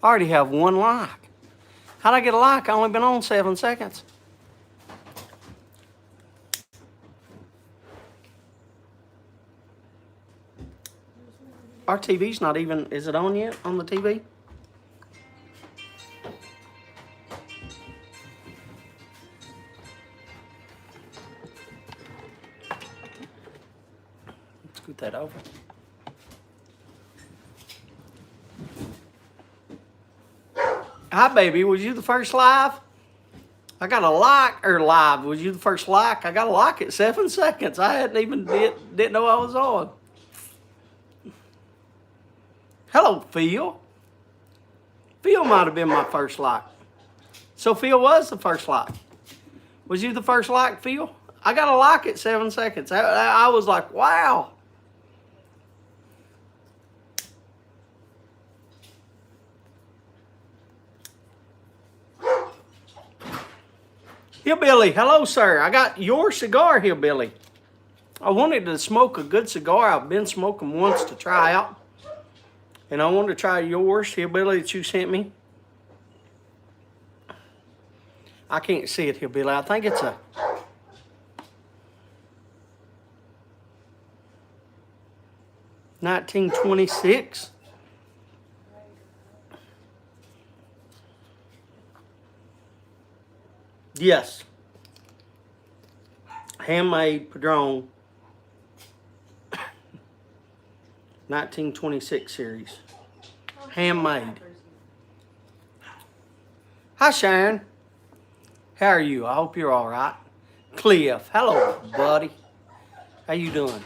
I already have 1 like. How'd I get a like? I only been on 7 seconds. Our TV's not even, is it on yet on the TV? Let's scoot that over. Hi, baby. Was you the first live? I got a like, or live. Was you the first like? I got a like at 7 seconds. I hadn't even didn't know I was on. Hello, Phil. Phil might have been my first like. So Phil was the first like. Was you the first like, Phil? I got a like at 7 seconds. I was like, wow. Hillbilly, hello, sir. I got your cigar, Hillbilly. I wanted to smoke a good cigar. I've been smoking once to try out. And I wanted to try yours, Hillbilly, that you sent me. I can't see it, Hillbilly. I think it's a... $1926. Yes. Handmade Padron. 1926 series. Handmade. Hi, Sharon. How are you? I hope you're all right. Cliff. Hello, buddy. How you doing?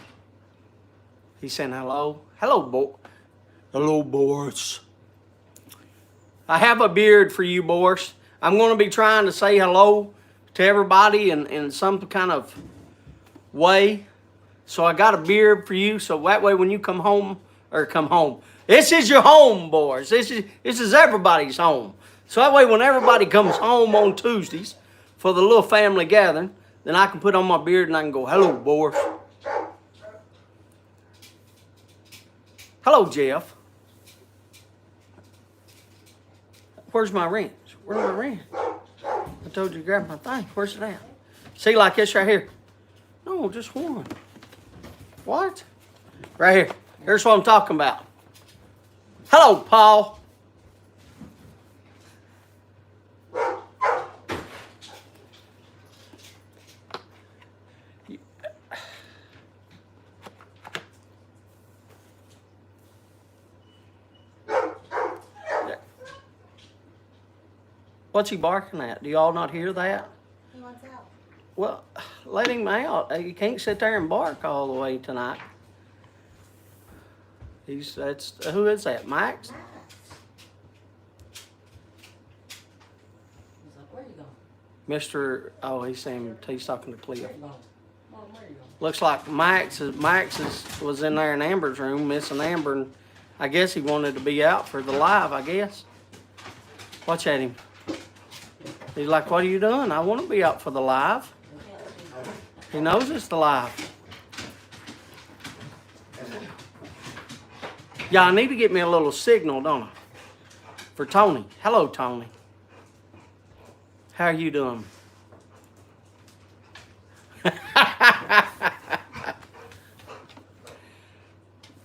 He's saying hello. Hello, hello, Boris. I have a beard for you, Boris. I'm going to be trying to say hello to everybody in some kind of way. So I got a beard for you, so that way when you come home, this is your home, boys. This is everybody's home. So that way when everybody comes home on Tuesdays for the little family gathering, then I can put on my beard and I can go, hello, Boris. Hello, Jeff. Where's my wrench? Where's my wrench? I told you to grab my thing. Where's it at? See, like this right here. No, just one. What? Right here. Here's what I'm talking about. Hello, Paul. What's he barking at? Do y'all not hear that? He wants out. Well, let him out. You can't sit there and bark all the way tonight. Who is that? Max? He's like, where you going? Mr. Oh, he's talking to Cleo. Where you going? Mom, where you going? Looks like Max was in there in Amber's room, missing Amber, and I guess he wanted to be out for the live, I guess. Watch at him. He's like, what are you doing? I want to be out for the live. He knows it's the live. Yeah, I need to get me a little signal, don't I? For Tony. Hello, Tony. How are you doing?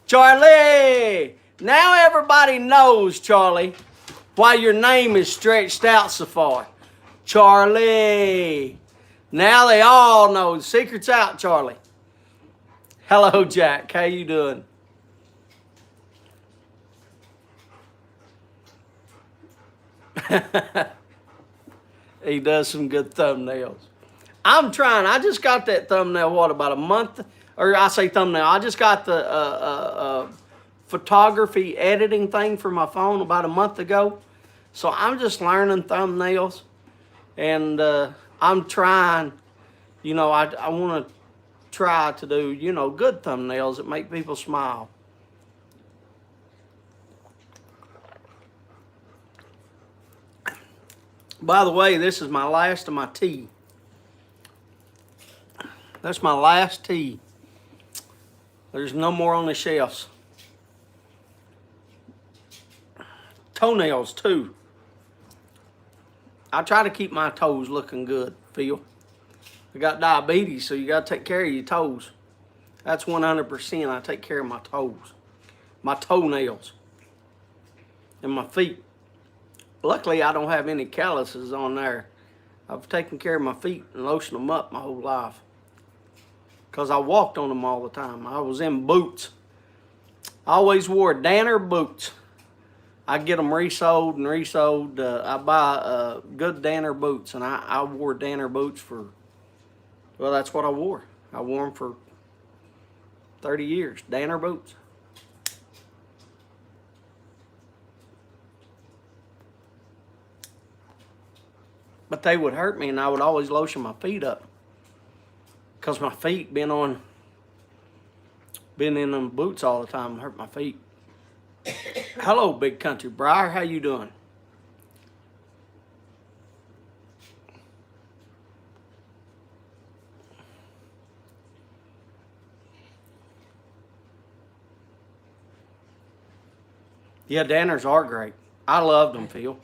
Charlie! Now everybody knows, Charlie, why your name is stretched out so far. Charlie. Now they all know. The secret's out, Charlie. Hello, Jack. How you doing? He does some good thumbnails. I'm trying. I just got that thumbnail, about a month? Or I say thumbnail. I just got the photography editing thing for my phone about a month ago. So I'm just learning thumbnails. And I'm trying, I want to try to do, good thumbnails that make people smile. By the way, this is my last of my tea. That's my last tea. There's no more on the shelves. toenails too. I try to keep my toes looking good, Phil. I got diabetes, so you got to take care of your toes. That's 100%. I take care of my toes, my toenails, and my feet. Luckily, I don't have any calluses on there. I've taken care of my feet and lotioned them up my whole life because I walked on them all the time. I was in boots. I always wore Danner boots. I get them resoled and resoled. I buy good Danner boots, and I wore Danner boots for, well, that's what I wore. I wore them for 30 years, Danner boots. But they would hurt me, and I would always lotion my feet up because my feet been in them boots all the time and hurt my feet. Hello, Big Country Briar. How you doing? Yeah, Danners are great. I loved them, Phil.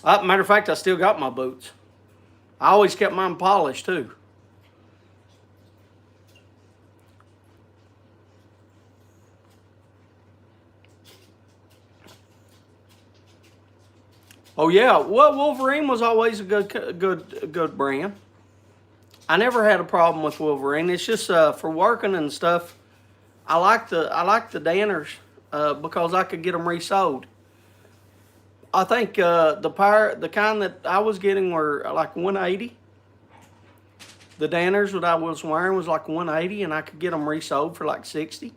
Matter of fact, I still got my boots. I always kept mine polished, too. Oh yeah, well, Wolverine was always a good brand. I never had a problem with Wolverine. It's just for working and stuff. I like the Danners because I could get them resold. I think the kind that I was getting were like 180. The Danners that I was wearing was like 180, and I could get them resold for like 60.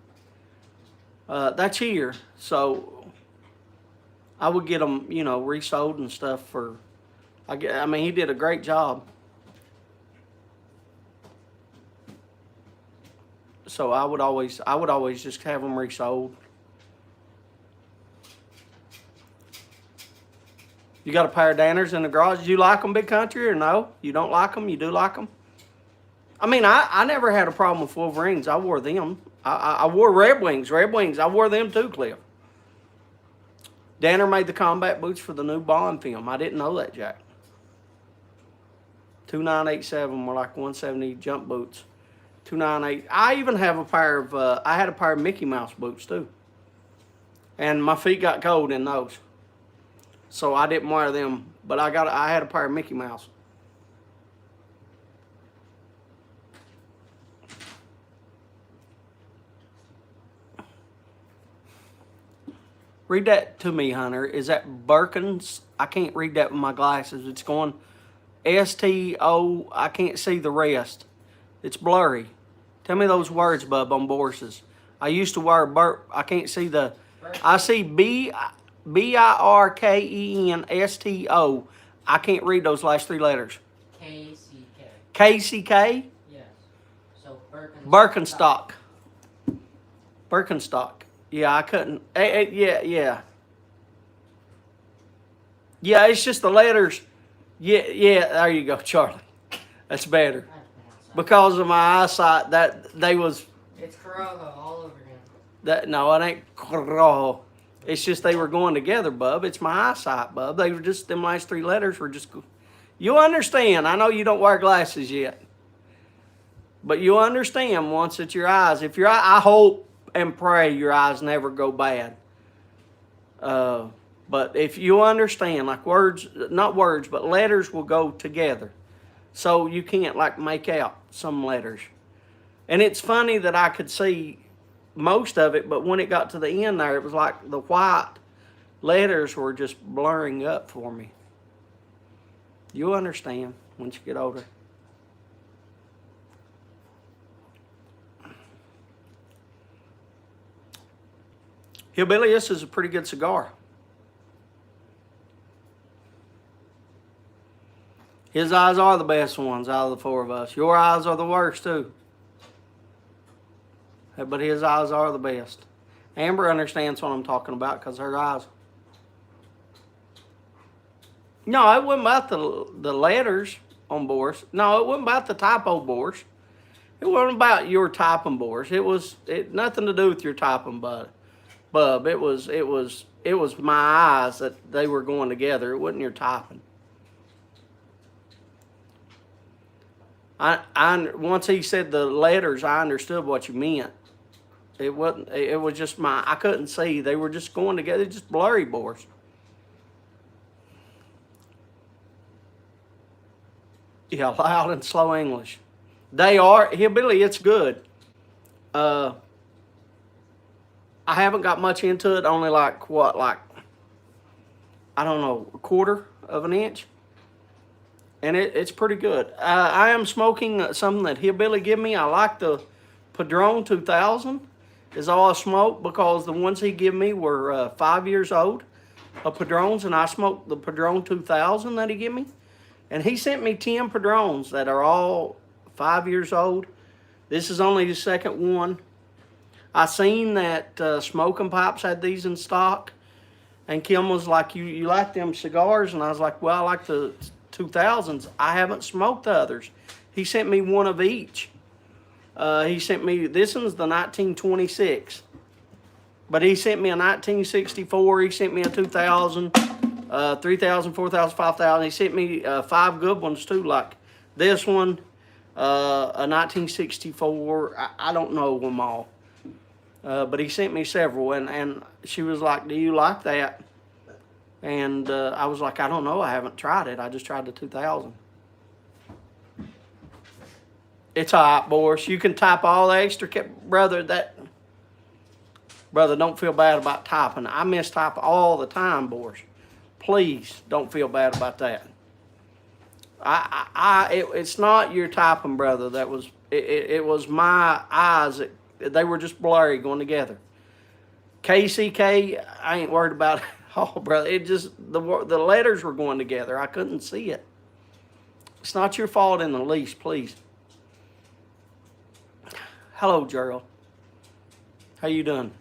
That's here, so I would get them, you know, resold and stuff for. I mean, he did a great job. So I would always just have them resold. You got a pair of Danners in the garage. Do you like them, Big Country, or no? You don't like them? You do like them? I mean, I never had a problem with Wolverines. I wore them. I wore Red Wings. Red Wings, I wore them too, Cliff. Danner made the combat boots for the new Bond film. I didn't know that, Jack. 2987 were like 170 jump boots. 298. I even have a pair of, I had a pair of Mickey Mouse boots too. And my feet got cold in those. So I didn't wear them, but I had a pair of Mickey Mouse. Read that to me, Hunter. Is that Birkins? I can't read that with my glasses. It's going S-T-O. I can't see the rest. It's blurry. Tell me those words, bub, on Boris's. I used to wear I can't see the. I see B-I-R-K-E-N-S-T-O. I can't read those last three letters. K-C-K. K-C-K? Yes. So Birkenstock. Birkenstock. Yeah, I couldn't. Yeah. Yeah, it's just the letters. Yeah, there you go, Charlie. That's better. Because of my eyesight, It's Corojo all over again. No, it ain't Corojo. It's just they were going together, bub. It's my eyesight, bub. They were just, them last three letters were just, you understand. I know you don't wear glasses yet. But you understand once that your eyes, I hope and pray your eyes never go bad. But if you understand, like not words, but letters will go together. So you can't like make out some letters. And it's funny that I could see most of it, but when it got to the end there, it was like the white letters were just blurring up for me. You'll understand once you get older. Hillbilly, this is a pretty good cigar. His eyes are the best ones out of the four of us. Your eyes are the worst too. But his eyes are the best. Amber understands what I'm talking about because her eyes. No, it wasn't about the letters on Boris. No, it wasn't about the typo Boris. It wasn't about your typing Boris. It nothing to do with your typing, bub. It was it was my eyes that they were going together. It wasn't your typing. Once he said the letters, I understood what you meant. It wasn't. It was just I couldn't see. They were just going together, just blurry, boys. Yeah, loud and slow English. They are hillbilly. It's good. I haven't got much into it. Only like what, like I don't know, a quarter of an inch, and it's pretty good. I am smoking something that hillbilly give me. I like the Padron 2000. Is all I smoke because the ones he give me were 5 years old of Padrones, and I smoked the Padron 2000 that he give me. And he sent me 10 Padrones that are all 5 years old. This is only the second one. I seen that Smoking Pipes had these in stock. And Kim was like, you like them cigars? And I was like, well, I like the 2000s. I haven't smoked the others. He sent me one of each. He sent me, this one's the 1926. But he sent me a 1964. He sent me a 2000. 3,000, 4,000, 5,000. He sent me 5 good ones too, like this one, a 1964. I don't know them all, but he sent me several, and she was like, "Do you like that?" And I was like, "I don't know. I haven't tried it. I just tried the 2000." It's all right, boys. You can type all the extra, brother. Brother, don't feel bad about typing. I mistype all the time, boys. Please don't feel bad about that. It's not your typing, brother. That was it was my eyes. They were just blurry going together. KCK, I ain't worried about it. Oh, brother, it just the letters were going together. I couldn't see it. It's not your fault in the least, please. Hello, Gerald. How you doing?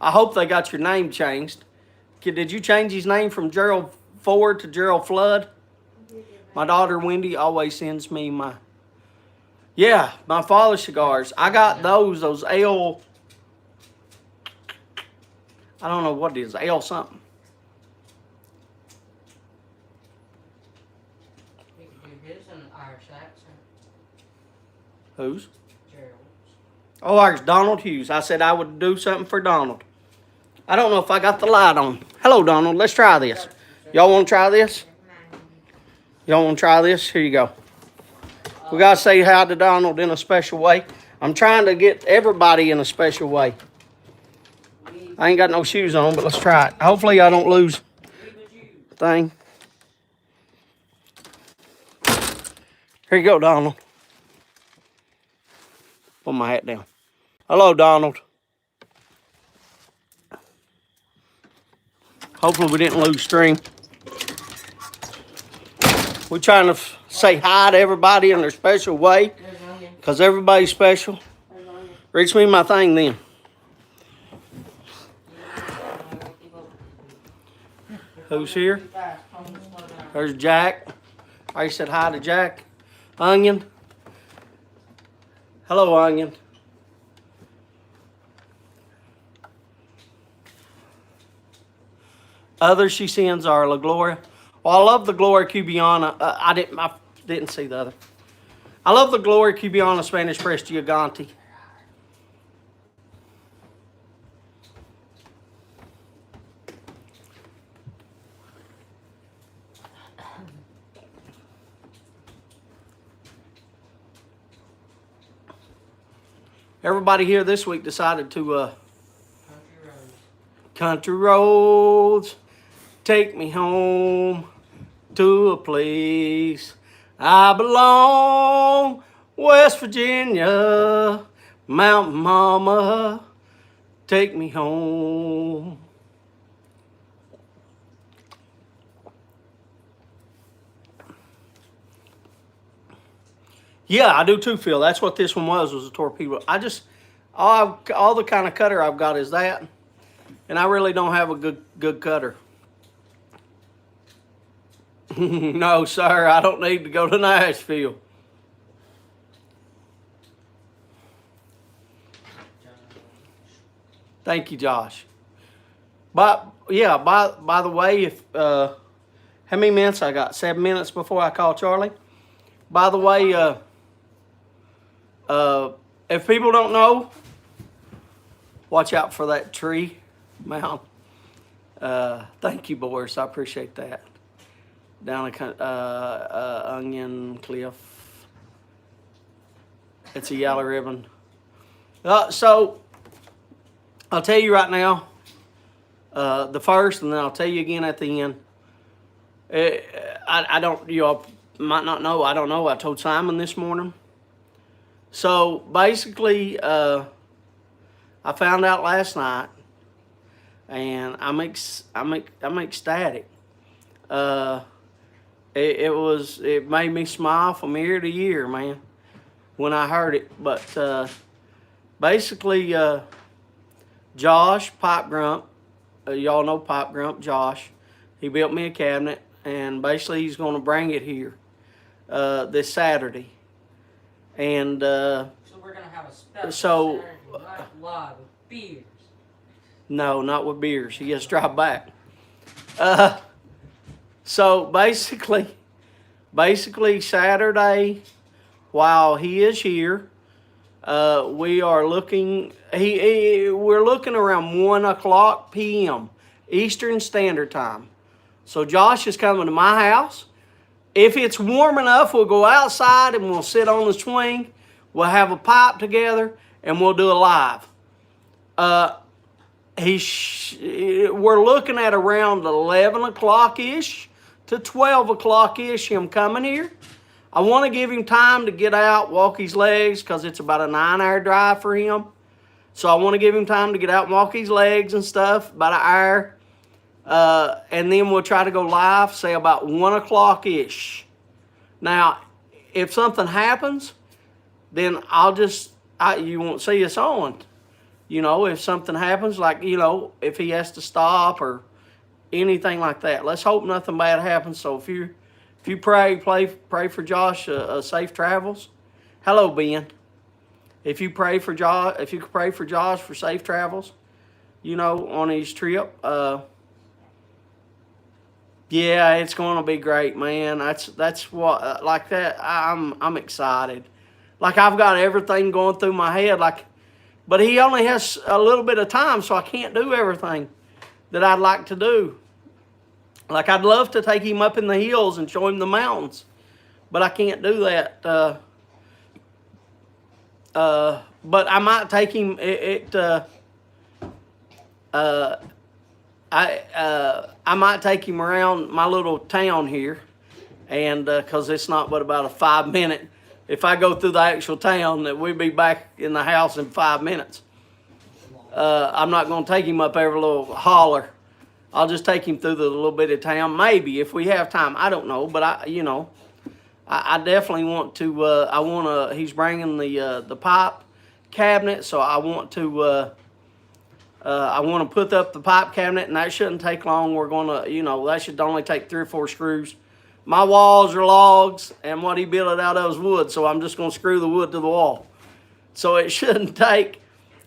I hope they got your name changed. Did you change his name from Gerald Ford to Gerald Flood? My daughter Wendy always sends me my father's cigars. I got those L, I don't know what it is, L something. You could do his in an Irish accent. Whose? Gerald's. Oh, ours, Donald Hughes. I said I would do something for Donald. I don't know if I got the light on. Hello, Donald. Let's try this. Y'all want to try this? Y'all want to try this? Here you go. We got to say hi to Donald in a special way. I'm trying to get everybody in a special way. I ain't got no shoes on, but let's try it. Hopefully I don't lose thing. Here you go, Donald. Put my hat down. Hello, Donald. Hopefully we didn't lose stream. We're trying to say hi to everybody in their special way. Because everybody's special. Reach me my thing then. Who's here? There's Jack. I said hi to Jack. Onion. Hello, Onion. Others she sends are La Gloria. Well, I love the Gloria Cubiana. I didn't see the other. I love the Gloria Cubiana Spanish Press Gigante. Everybody here this week decided to country roads, take me home to a place I belong, West Virginia, Mountain Mama, take me home. Yeah, I do too, Phil. That's what this one was a torpedo. All the kind of cutter I've got is that. And I really don't have a good cutter. No, sir, I don't need to go to Nashville. Thank you, Josh. But yeah. By the way, if how many minutes I got? 7 minutes before I call Charlie. By the way, if people don't know, watch out for that tree mound. Thank you, Boris. I appreciate that. Down a Onion Cliff. It's a yellow ribbon. So I'll tell you right now, the first, and then I'll tell you again at the end. I don't, you all might not know. I don't know. I told Simon this morning. So basically, I found out last night, and I'm ecstatic. It made me smile from ear to ear, man, when I heard it. But basically, Josh Pipe Grump, y'all know Pipe Grump, Josh. He built me a cabinet, and basically he's going to bring it here this Saturday. And so we're gonna have a special Saturday night live with beers. No, not with beers. He has to drive back. So basically Saturday, while he is here, we are looking. We're looking around 1:00 p.m. Eastern Standard Time. So Josh is coming to my house. If it's warm enough, we'll go outside and we'll sit on the swing. We'll have a pipe together and we'll do a live. We're looking at around 11 o'clock-ish to 12 o'clock-ish him coming here. I want to give him time to get out, walk his legs, because it's about a 9-hour drive for him. So I want to give him time to get out and walk his legs and stuff, about an hour. And then we'll try to go live, say about 1 o'clock-ish. Now, if something happens, then you won't see us on. You know, if something happens, like, you know, if he has to stop or anything like that. Let's hope nothing bad happens. So if you pray for Josh safe travels. Hello, Ben. If you pray for Josh for safe travels, you know, on his trip. Yeah, it's going to be great, man. That's what like that. I'm excited. Like I've got everything going through my head. But he only has a little bit of time, so I can't do everything that I'd like to do. Like I'd love to take him up in the hills and show him the mountains, but I can't do that. But I might take him. I might take him around my little town here, and because it's not but about a 5-minute. If I go through the actual town, that we'd be back in the house in 5 minutes. I'm not going to take him up every little holler. I'll just take him through the little bit of town. Maybe if we have time, I don't know. But I definitely want to. He's bringing the pipe cabinet, so I want to. I want to put up the pipe cabinet, and that shouldn't take long. We're gonna, that should only take 3 or 4 screws. My walls are logs, and what he built it out of is wood, so I'm just gonna screw the wood to the wall. So it shouldn't take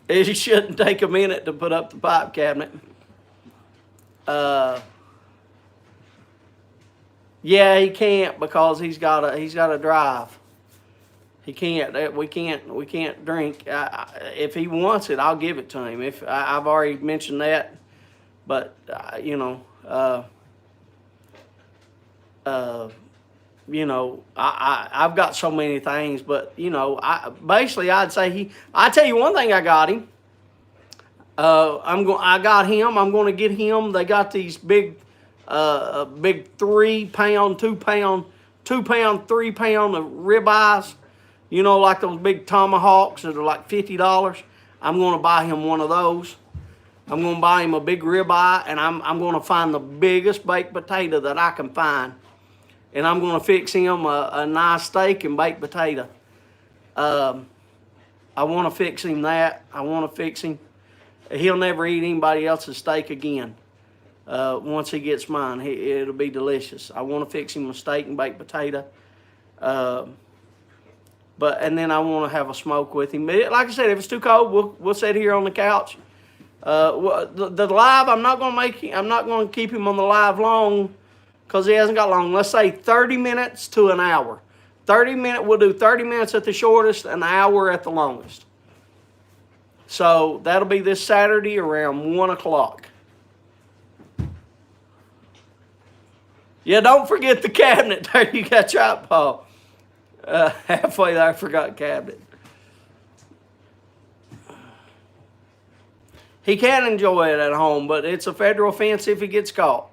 a minute to put up the pipe cabinet. Yeah, he can't because he's got to drive. He can't. We can't drink. If he wants it, I'll give it to him. I've already mentioned that, but I've got so many things. But I'd say I tell you one thing. I got him. I'm going to get him. They got these big 3-pound, 2-pound, 3-pound of ribeyes. Like those big tomahawks that are like $50. I'm going to buy him one of those. I'm going to buy him a big ribeye, and I'm going to find the biggest baked potato that I can find. And I'm going to fix him a nice steak and baked potato. I want to fix him that. I want to fix him. He'll never eat anybody else's steak again. Once he gets mine, it'll be delicious. I want to fix him a steak and baked potato. And then I want to have a smoke with him. But like I said, if it's too cold, we'll sit here on the couch The live, I'm not going to keep him on the live long because he hasn't got long. Let's say 30 minutes to an hour. We'll do 30 minutes at the shortest, an hour at the longest. So that'll be this Saturday around 1 o'clock. Yeah, don't forget the cabinet. There you got Chop Paul. Halfway there, I forgot cabinet. He can enjoy it at home, but it's a federal offense if he gets caught.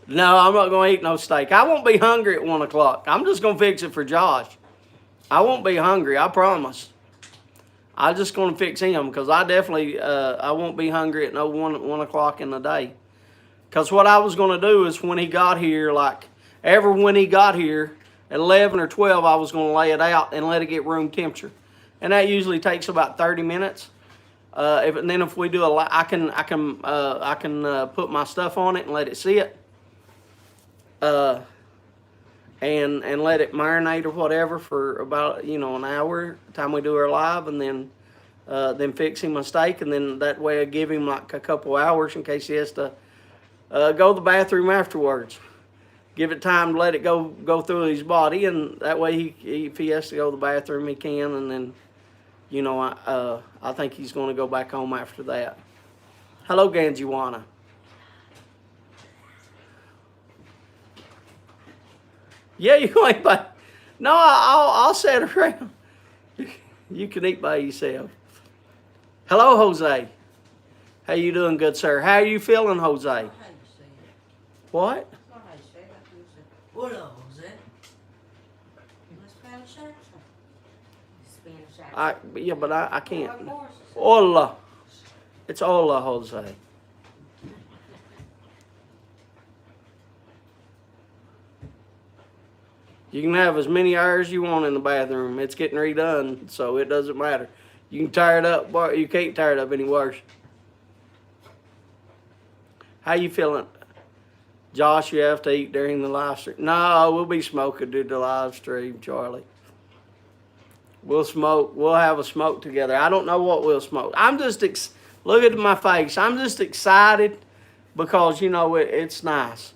No, I'm not going to eat no steak. I won't be hungry at 1 o'clock. I'm just going to fix it for Josh. I won't be hungry, I promise. I'm just going to fix him because I definitely, I won't be hungry at no 1 o'clock in the day. Because what I was going to do is when he got here, when he got here, at 11 or 12, I was going to lay it out and let it get room temperature. And that usually takes about 30 minutes. If we do I can put my stuff on it and let it sit. And let it marinate or whatever for about, an hour time we do our live, and then fix him a steak, and then that way I give him like a couple hours in case he has to go to the bathroom afterwards. Give it time to let it go through his body, and that way if he has to go to the bathroom, he can, and then, I think he's going to go back home after that. Hello, Ganjiwana. Yeah, you ain't by. No, I'll sit around. You can eat by yourself. Hello, Jose. How you doing, good sir? How are you feeling, Jose? What? Hola, Jose. Yeah, but I can't. Hola. It's hola, Jose. You can have as many hours you want in the bathroom. It's getting redone, so it doesn't matter. You can tire it up, but you can't tire it up any worse. How you feeling? Josh, you have to eat during the live stream. No, we'll be smoking during the live stream, Charlie. We'll smoke. We'll have a smoke together. I don't know what we'll smoke. I'm just, look at my face. I'm just excited because, it's nice.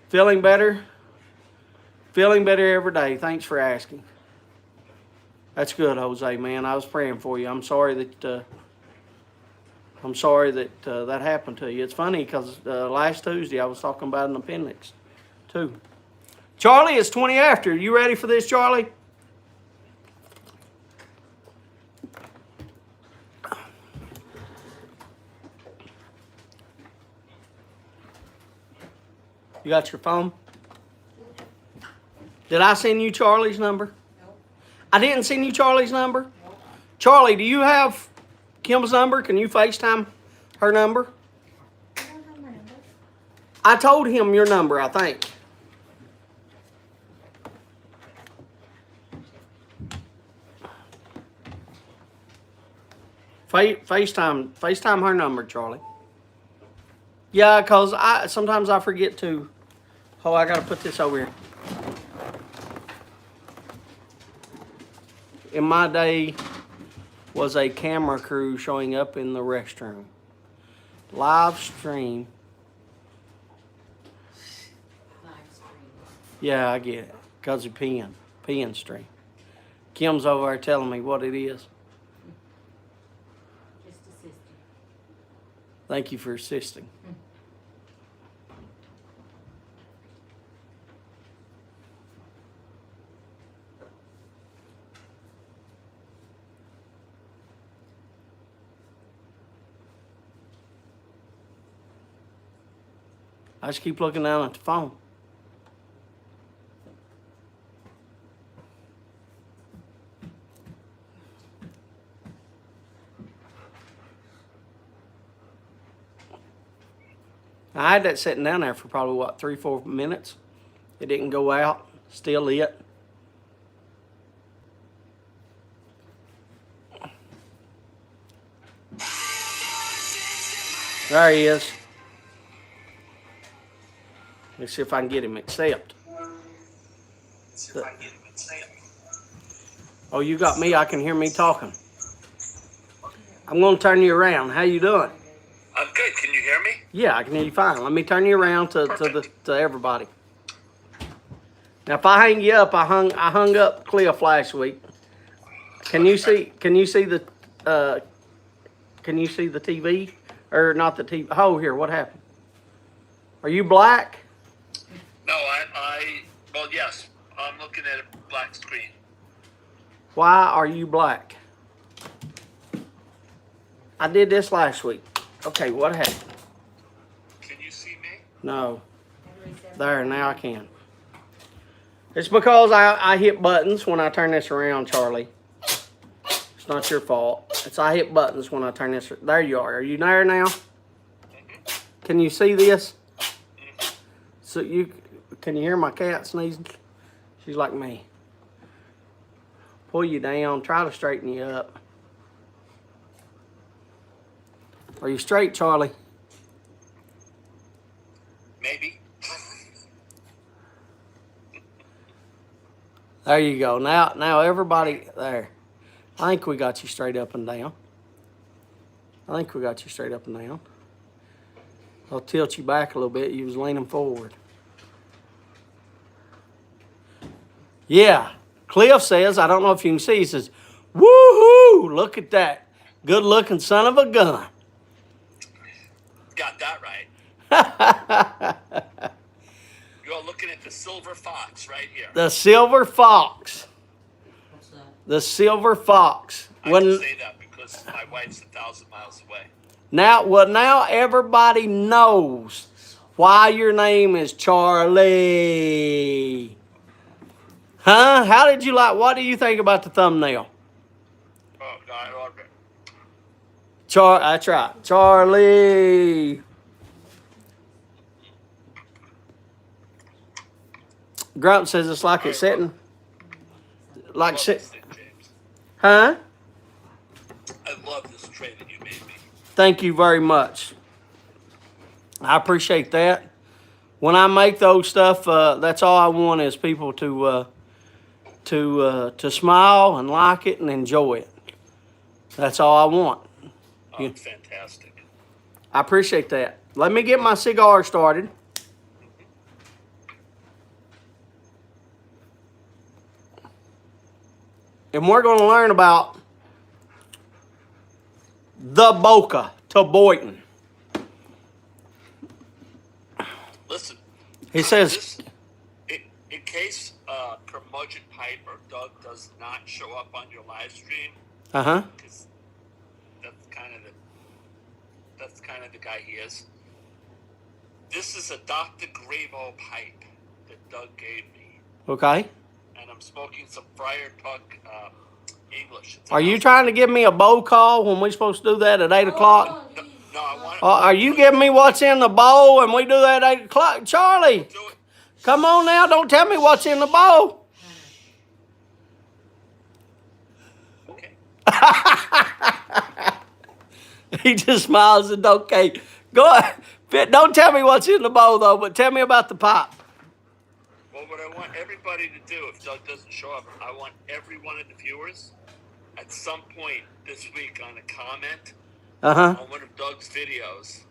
Feeling better? Feeling better every day. Thanks for asking. That's good, Jose, man. I was praying for you. I'm sorry that that happened to you. It's funny because last Tuesday I was talking about an appendix too. Charlie, it's 20 after. You ready for this, Charlie? You got your phone? Did I send you Charlie's number? No. I didn't send you Charlie's number? No. Charlie, do you have Kim's number? Can you FaceTime her number? I don't have my number. I told him your number, I think. FaceTime her number, Charlie. Yeah, because sometimes I forget to. Oh, I got to put this over here. In my day was a camera crew showing up in the restroom. Live stream. Yeah, I get it. Because of pen stream. Kim's over there telling me what it is. Just assisting. Thank you for assisting. I just keep looking down at the phone. I had that sitting down there for probably, 3-4 minutes. It didn't go out. Still lit. There he is. Let's see if I can get him accept. Oh, you got me. I can hear me talking. I'm going to turn you around. How you doing? I'm good. Can you hear me? Yeah, I can hear you fine. Let me turn you around to everybody. Now, if I hang you up, I hung up Cliff last week. Can you see the TV or not the TV? Oh, here, what happened? Are you black? No, well, yes. I'm looking at a black screen. Why are you black? I did this last week. Okay, what happened? Can you see me? No. There, now I can. It's because I hit buttons when I turn this around, Charlie. It's not your fault. It's I hit buttons when I turn this. There you are. Are you there now? Mm-hmm. Can you see this? Mm-hmm. So can you hear my cat sneezing? She's like me. Pull you down. Try to straighten you up. Are you straight, Charlie? Maybe. There you go. Now everybody there. I think we got you straight up and down. I'll tilt you back a little bit. You was leaning forward. Yeah. Cliff says, I don't know if you can see, he says, woohoo! Look at that. Good looking son of a gun. Got that right. You're looking at the silver fox right here. The silver fox. What's that? The silver fox. I can say that because my wife's 1,000 miles away. Now everybody knows why your name is Charlie. Huh? What do you think about the thumbnail? Oh, God, I love it. That's right. Charlie. Grump says it's like it's sitting. Like sit. James. Huh? I love this tray that you made me. Thank you very much. I appreciate that. When I make those stuff, that's all I want is people to smile and like it and enjoy it. That's all I want. Oh, it's fantastic. I appreciate that. Let me get my cigar started. And we're going to learn about the Boca to Boynton. Listen. He says, in case Curmudgeon Pipe or Doug does not show up on your live stream, because that's kind of the guy he is. This is a Dr. Gravo pipe that Doug gave me, okay. and I'm smoking some Friar Tuck English. Are you trying to give me a bowl call when we're supposed to do that at 8 o'clock? No, I want. Are you giving me what's in the bowl and we do that at 8 o'clock? Charlie, come on now. Don't tell me what's in the bowl. Okay. He just smiles and okay. Go ahead. Don't tell me what's in the bowl though, but tell me about the pipe. Well, what I want everybody to do, if Doug doesn't show up, I want every one of the viewers at some point this week on a comment on one of Doug's videos.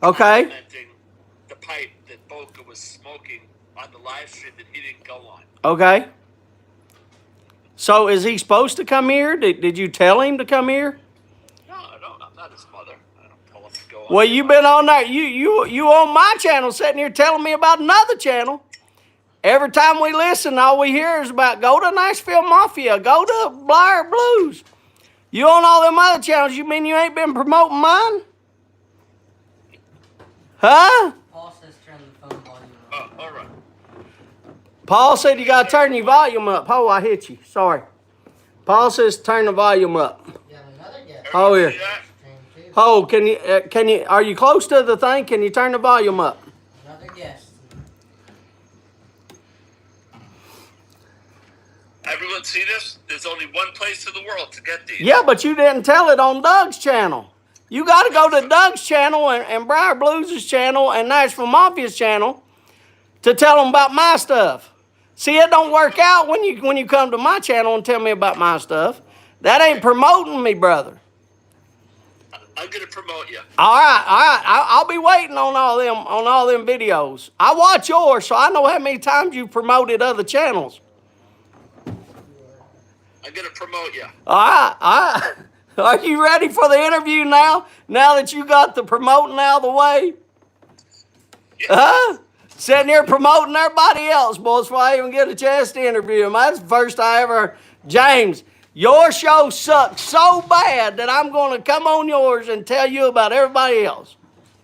Okay. Commenting the pipe that Boca was smoking on the live stream that he didn't go on. Okay. So is he supposed to come here? Did you tell him to come here? No, I don't. I'm not his mother. I don't tell him to go on. Well, you've been on that. You on my channel sitting here telling me about another channel. Every time we listen, all we hear is about go to Nashville Mafia, go to Blair Blues. You on all them other channels, you mean you ain't been promoting mine? Huh? Paul says turn the phone volume up. Oh, all right. Paul said you got to turn your volume up. Oh, I hit you. Sorry. Paul says turn the volume up. You have another guest. Oh, here. See that? Oh, can you, are you close to the thing? Can you turn the volume up? Another guest. Everyone see this? There's only one place in the world to get these. Yeah, but you didn't tell it on Doug's channel. You got to go to Doug's channel and Briar Blues' channel and Nashville Mafia's channel to tell them about my stuff. See, it don't work out when you come to my channel and tell me about my stuff. That ain't promoting me, brother. I'm gonna promote you. All right. I'll be waiting on all them videos. I watch yours, so I know how many times you promoted other channels. I'm gonna promote you. All right. Are you ready for the interview now? Now that you got the promoting out of the way? Yeah. Sitting here promoting everybody else, boys, before I even get a chance to interview them. That's the first I ever... James, your show sucks so bad that I'm going to come on yours and tell you about everybody else.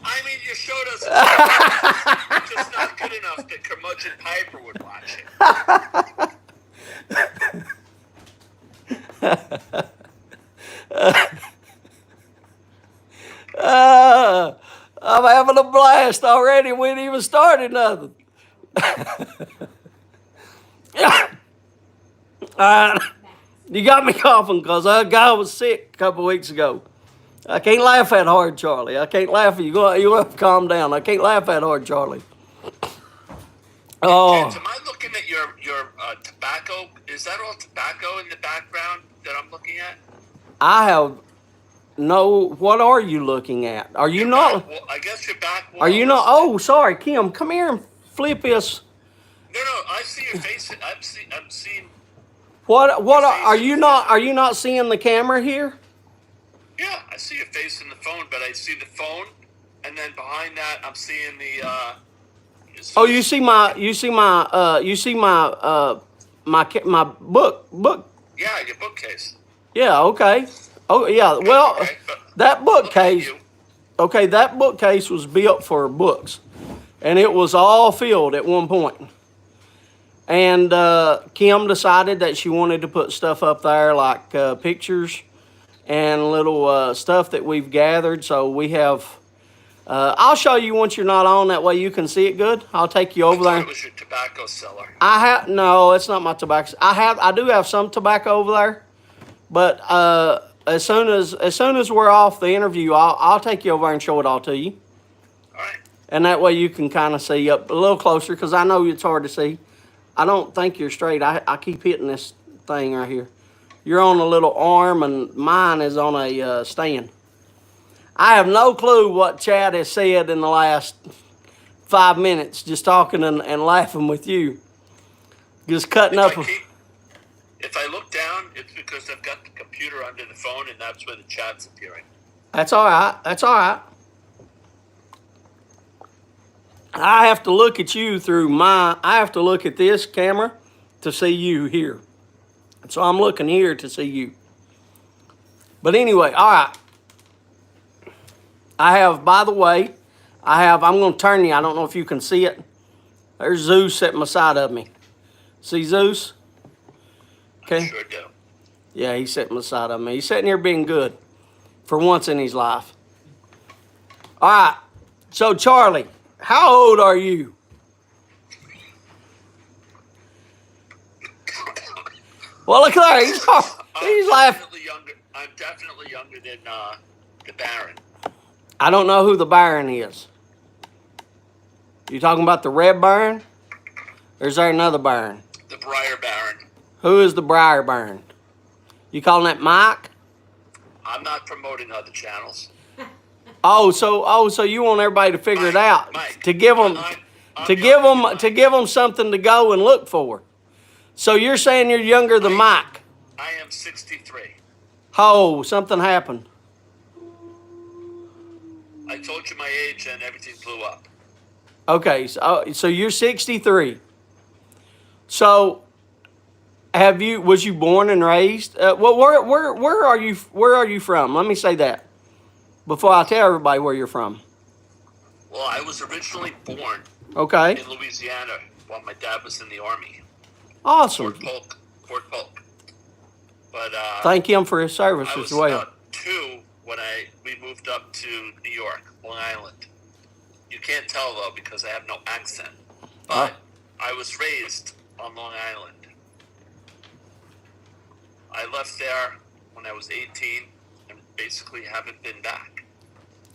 I mean, your show doesn't suck. It's just not good enough that Curmudgeon Piper would watch it. I'm having a blast already. We ain't even started nothing. You got me coughing because that guy was sick a couple weeks ago. I can't laugh that hard, Charlie. I can't laugh. You have to calm down. I can't laugh that hard, Charlie. Oh. James, am I looking at your tobacco? Is that all tobacco in the background that I'm looking at? I have no. What are you looking at? Are you not? I guess your back wall. Are you not? Oh, sorry, Kim. Come here and flip this. No. I see your face. I'm seeing. What are you not? Are you not seeing the camera here? Yeah, I see your face in the phone, but I see the phone, and then behind that, I'm seeing the. Oh, you see my book. Yeah, your bookcase. Yeah. Okay. Oh, yeah. Well, Okay, that bookcase. Okay, that bookcase was built for books, and it was all filled at one point. And Kim decided that she wanted to put stuff up there like pictures and little stuff that we've gathered. So we have, I'll show you once you're not on. That way you can see it good. I'll take you over there. It was your tobacco cellar. No, it's not my tobacco. I do have some tobacco over there. But as soon as we're off the interview, I'll take you over there and show it all to you. All right. And that way you can kind of see up a little closer because I know it's hard to see. I don't think you're straight. I keep hitting this thing right here. You're on a little arm, and mine is on a stand. I have no clue what Chad has said in the last 5 minutes, just talking and laughing with you. Just cutting up. If I look down, it's because I've got the computer under the phone, and that's where the chat's appearing. That's all right. That's all right. I have to look at you I have to look at this camera to see you here. So I'm looking here to see you. But anyway, all right. By the way, I'm going to turn you. I don't know if you can see it. There's Zeus sitting beside of me. See Zeus? Okay. I sure do. Yeah, he's sitting beside of me. He's sitting here being good for once in his life. All right. So, Charlie, how old are you? Well, look there. He's laughing. I'm definitely younger than the Baron. I don't know who the Baron is. You talking about the Red Baron? Or is there another Baron? The Briar Baron. Who is the Briar Baron? You calling that Mike? I'm not promoting other channels. So you want everybody to figure it out, Mike, to give them something to go and look for. So you're saying you're younger than Mike? I am 63. Oh, something happened. I told you my age and everything blew up. Okay, so you're 63. So was you born and raised? Well, where are you from? Let me say that before I tell everybody where you're from. Well, I was originally born in Louisiana while my dad was in the Army. Awesome. Fort Polk. But thank him for his service as well. I was about 2 when we moved up to New York, Long Island. You can't tell though because I have no accent. But I was raised on Long Island. I left there when I was 18 and basically haven't been back.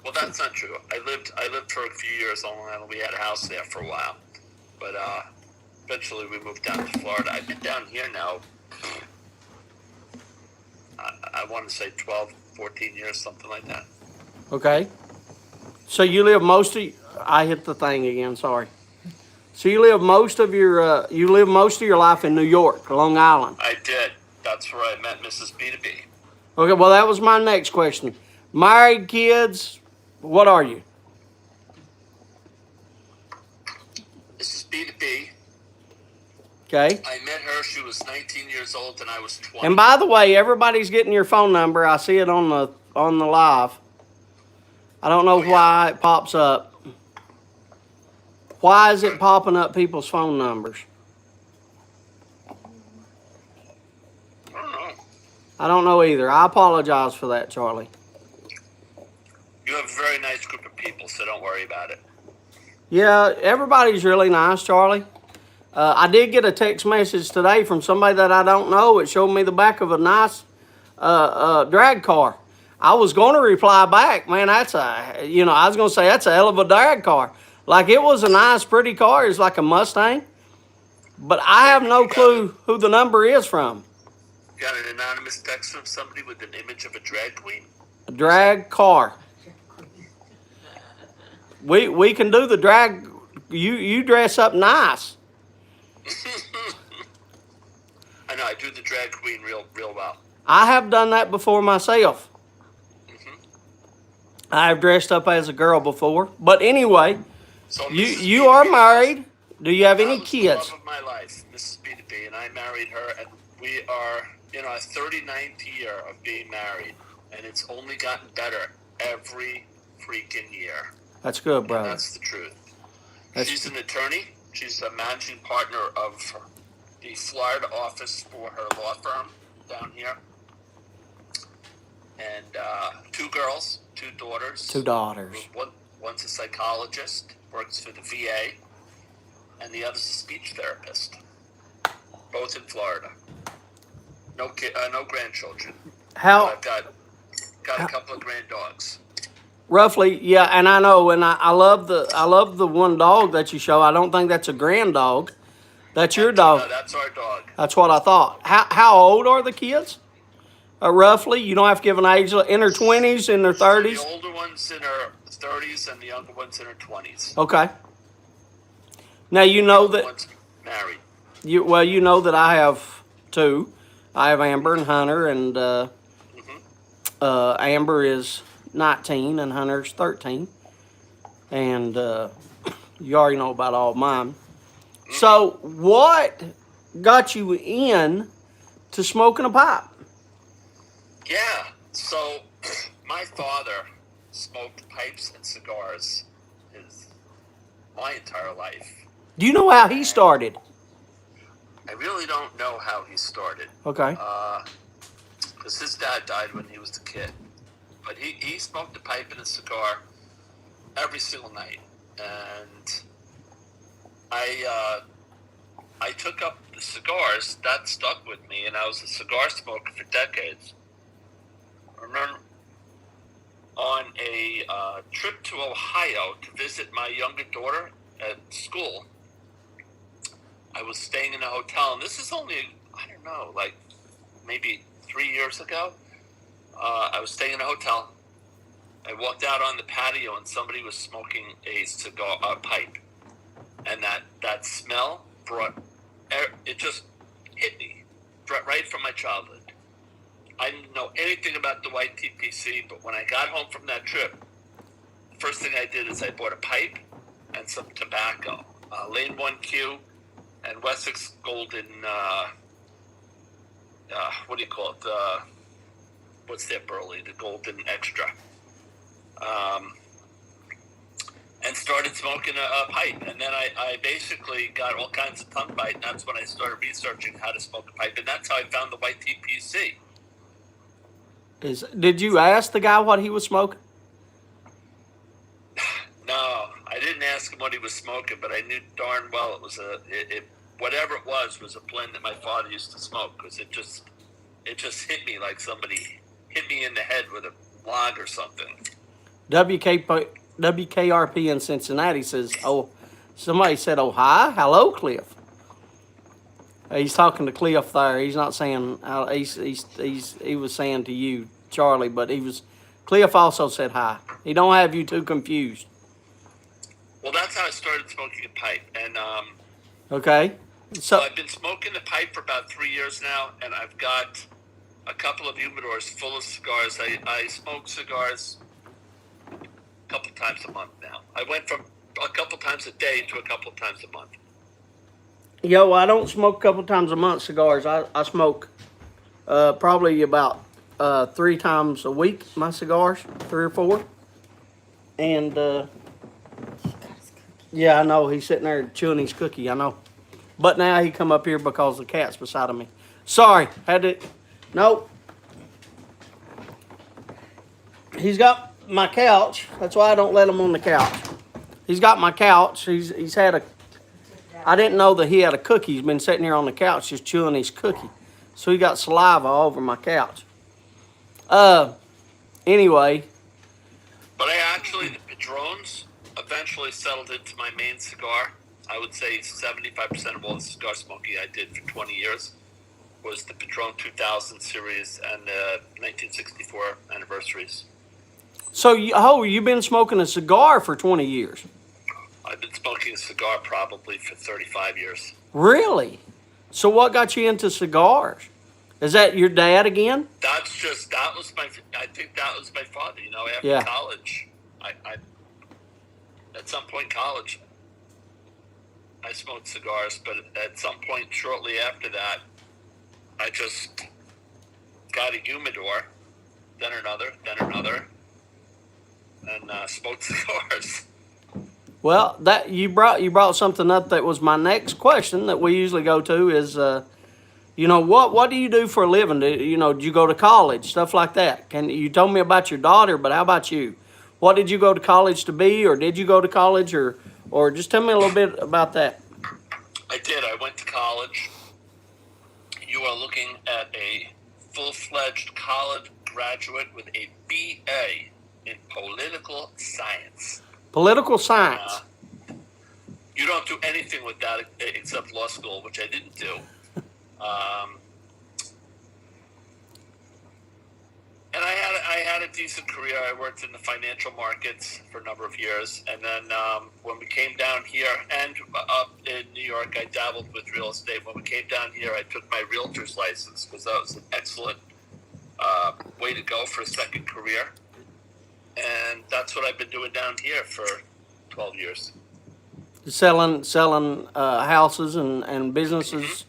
Well, that's not true. I lived for a few years on Long Island. We had a house there for a while. But eventually we moved down to Florida. I've been down here now, I want to say 12, 14 years, something like that. Okay. So you live I hit the thing again, sorry. So you live most of your life in New York, Long Island. I did. That's where I met Mrs. B2B. Okay, well that was my next question. Married, kids, what are you? Mrs. B2B. Okay. I met her, she was 19 years old and I was 20. And by the way, everybody's getting your phone number. I see it on the live. I don't know why it pops up. Why is it popping up people's phone numbers? I don't know. I don't know either. I apologize for that, Charlie. You have a very nice group of people, so don't worry about it. Yeah, everybody's really nice, Charlie. I did get a text message today from somebody that I don't know. It showed me the back of a nice drag car. I was going to reply back, man, I was going to say that's a hell of a drag car. Like, it was a nice, pretty car. It's like a Mustang. But I have no clue who the number is from. Got an anonymous text from somebody with an image of a drag queen? A drag car. We can do the drag. You dress up nice. I know, I do the drag queen real well. I have done that before myself. Mm-hmm. I have dressed up as a girl before. But anyway, So you are married. Do you have any kids? The love of my life, Mrs. B2B, and I married her, and we are in our 39th year of being married, and it's only gotten better every freaking year. That's good, brother. And that's the truth. She's an attorney. She's a managing partner of the Florida office for her law firm down here. And 2 girls, 2 daughters. 2 daughters. One's a psychologist, works for the VA, and the other's a speech therapist. Both in Florida. No grandchildren. I've got a couple of grand dogs. Roughly, yeah, and I know, and I love the one dog that you show. I don't think that's a grand dog. That's your dog. No, that's our dog. That's what I thought. How old are the kids? Roughly, you don't have to give an age. In their 20s, in their 30s. The older one's in her 30s, and the younger one's in her 20s. Okay. Now you know that. One's married. You know that I have 2. I have Amber and Hunter, and Amber is 19 and Hunter's 13, and you already know about all mine. So what got you in to smoking a pipe? Yeah, so my father smoked pipes and cigars my entire life. Do you know how he started? I really don't know how he started. Okay. Because his dad died when he was a kid. But he smoked a pipe and a cigar every single night. And I took up the cigars. That stuck with me, and I was a cigar smoker for decades. I remember on a trip to Ohio to visit my younger daughter at school, I was staying in a hotel, and this is only, I don't know, like maybe 3 years ago. I was staying in a hotel. I walked out on the patio, and somebody was smoking a pipe. And that smell it just hit me right from my childhood. I didn't know anything about the white TPC, but when I got home from that trip, the first thing I did is I bought a pipe and some tobacco. Lane 1Q and Wessex Golden, what do you call it? What's that burley? The Golden Extra. And started smoking a pipe. And then I basically got all kinds of tongue bite, and that's when I started researching how to smoke a pipe. And that's how I found the white TPC. Did you ask the guy what he was smoking? No, I didn't ask him what he was smoking, but I knew darn well it was whatever it was a blend that my father used to smoke, because it just hit me like somebody hit me in the head with a log or something. WKRP in Cincinnati says, somebody said, oh, hi, hello, Cliff. He's talking to Cliff there. He's not saying, he was saying to you, Charlie, but Cliff also said hi. He don't have you too confused. Well, that's how I started smoking a pipe. And, okay. So I've been smoking the pipe for about 3 years now, and I've got a couple of humidors full of cigars. I smoke cigars a couple times a month now. I went from a couple times a day to a couple times a month. Yo, I don't smoke a couple times a month cigars. I smoke probably about 3 times a week, my cigars, 3 or 4. And yeah, I know, he's sitting there chewing his cookie, I know. But now he come up here because the cat's beside of me. Sorry, had to, nope. He's got my couch, that's why I don't let him on the couch. He's got my couch, he's had I didn't know that he had a cookie. He's been sitting here on the couch just chewing his cookie. So he got saliva all over my couch. Anyway. But the Padrones eventually settled into my main cigar. I would say 75% of all the cigar smoking I did for 20 years was the Padron 2000 series and the 1964 anniversaries. So, you've been smoking a cigar for 20 years? I've been smoking a cigar probably for 35 years. Really? So what got you into cigars? Is that your dad again? I think that was my father, after college. At some point in college, I smoked cigars, but at some point shortly after that, I just got a humidor, then another, and smoked cigars. Well, that you brought something up that was my next question that we usually go to is, what do you do for a living? Do you go to college, stuff like that? You told me about your daughter, but how about you? What did you go to college to be, or did you go to college, or just tell me a little bit about that? I did. I went to college. You are looking at a full-fledged college graduate with a BA in political science. Political science. You don't do anything with that except law school, which I didn't do. And I had a decent career. I worked in the financial markets for a number of years. And then when we came down here and up in New York, I dabbled with real estate. When we came down here, I took my realtor's license because that was an excellent way to go for a second career. And that's what I've been doing down here for 12 years. Selling houses and businesses,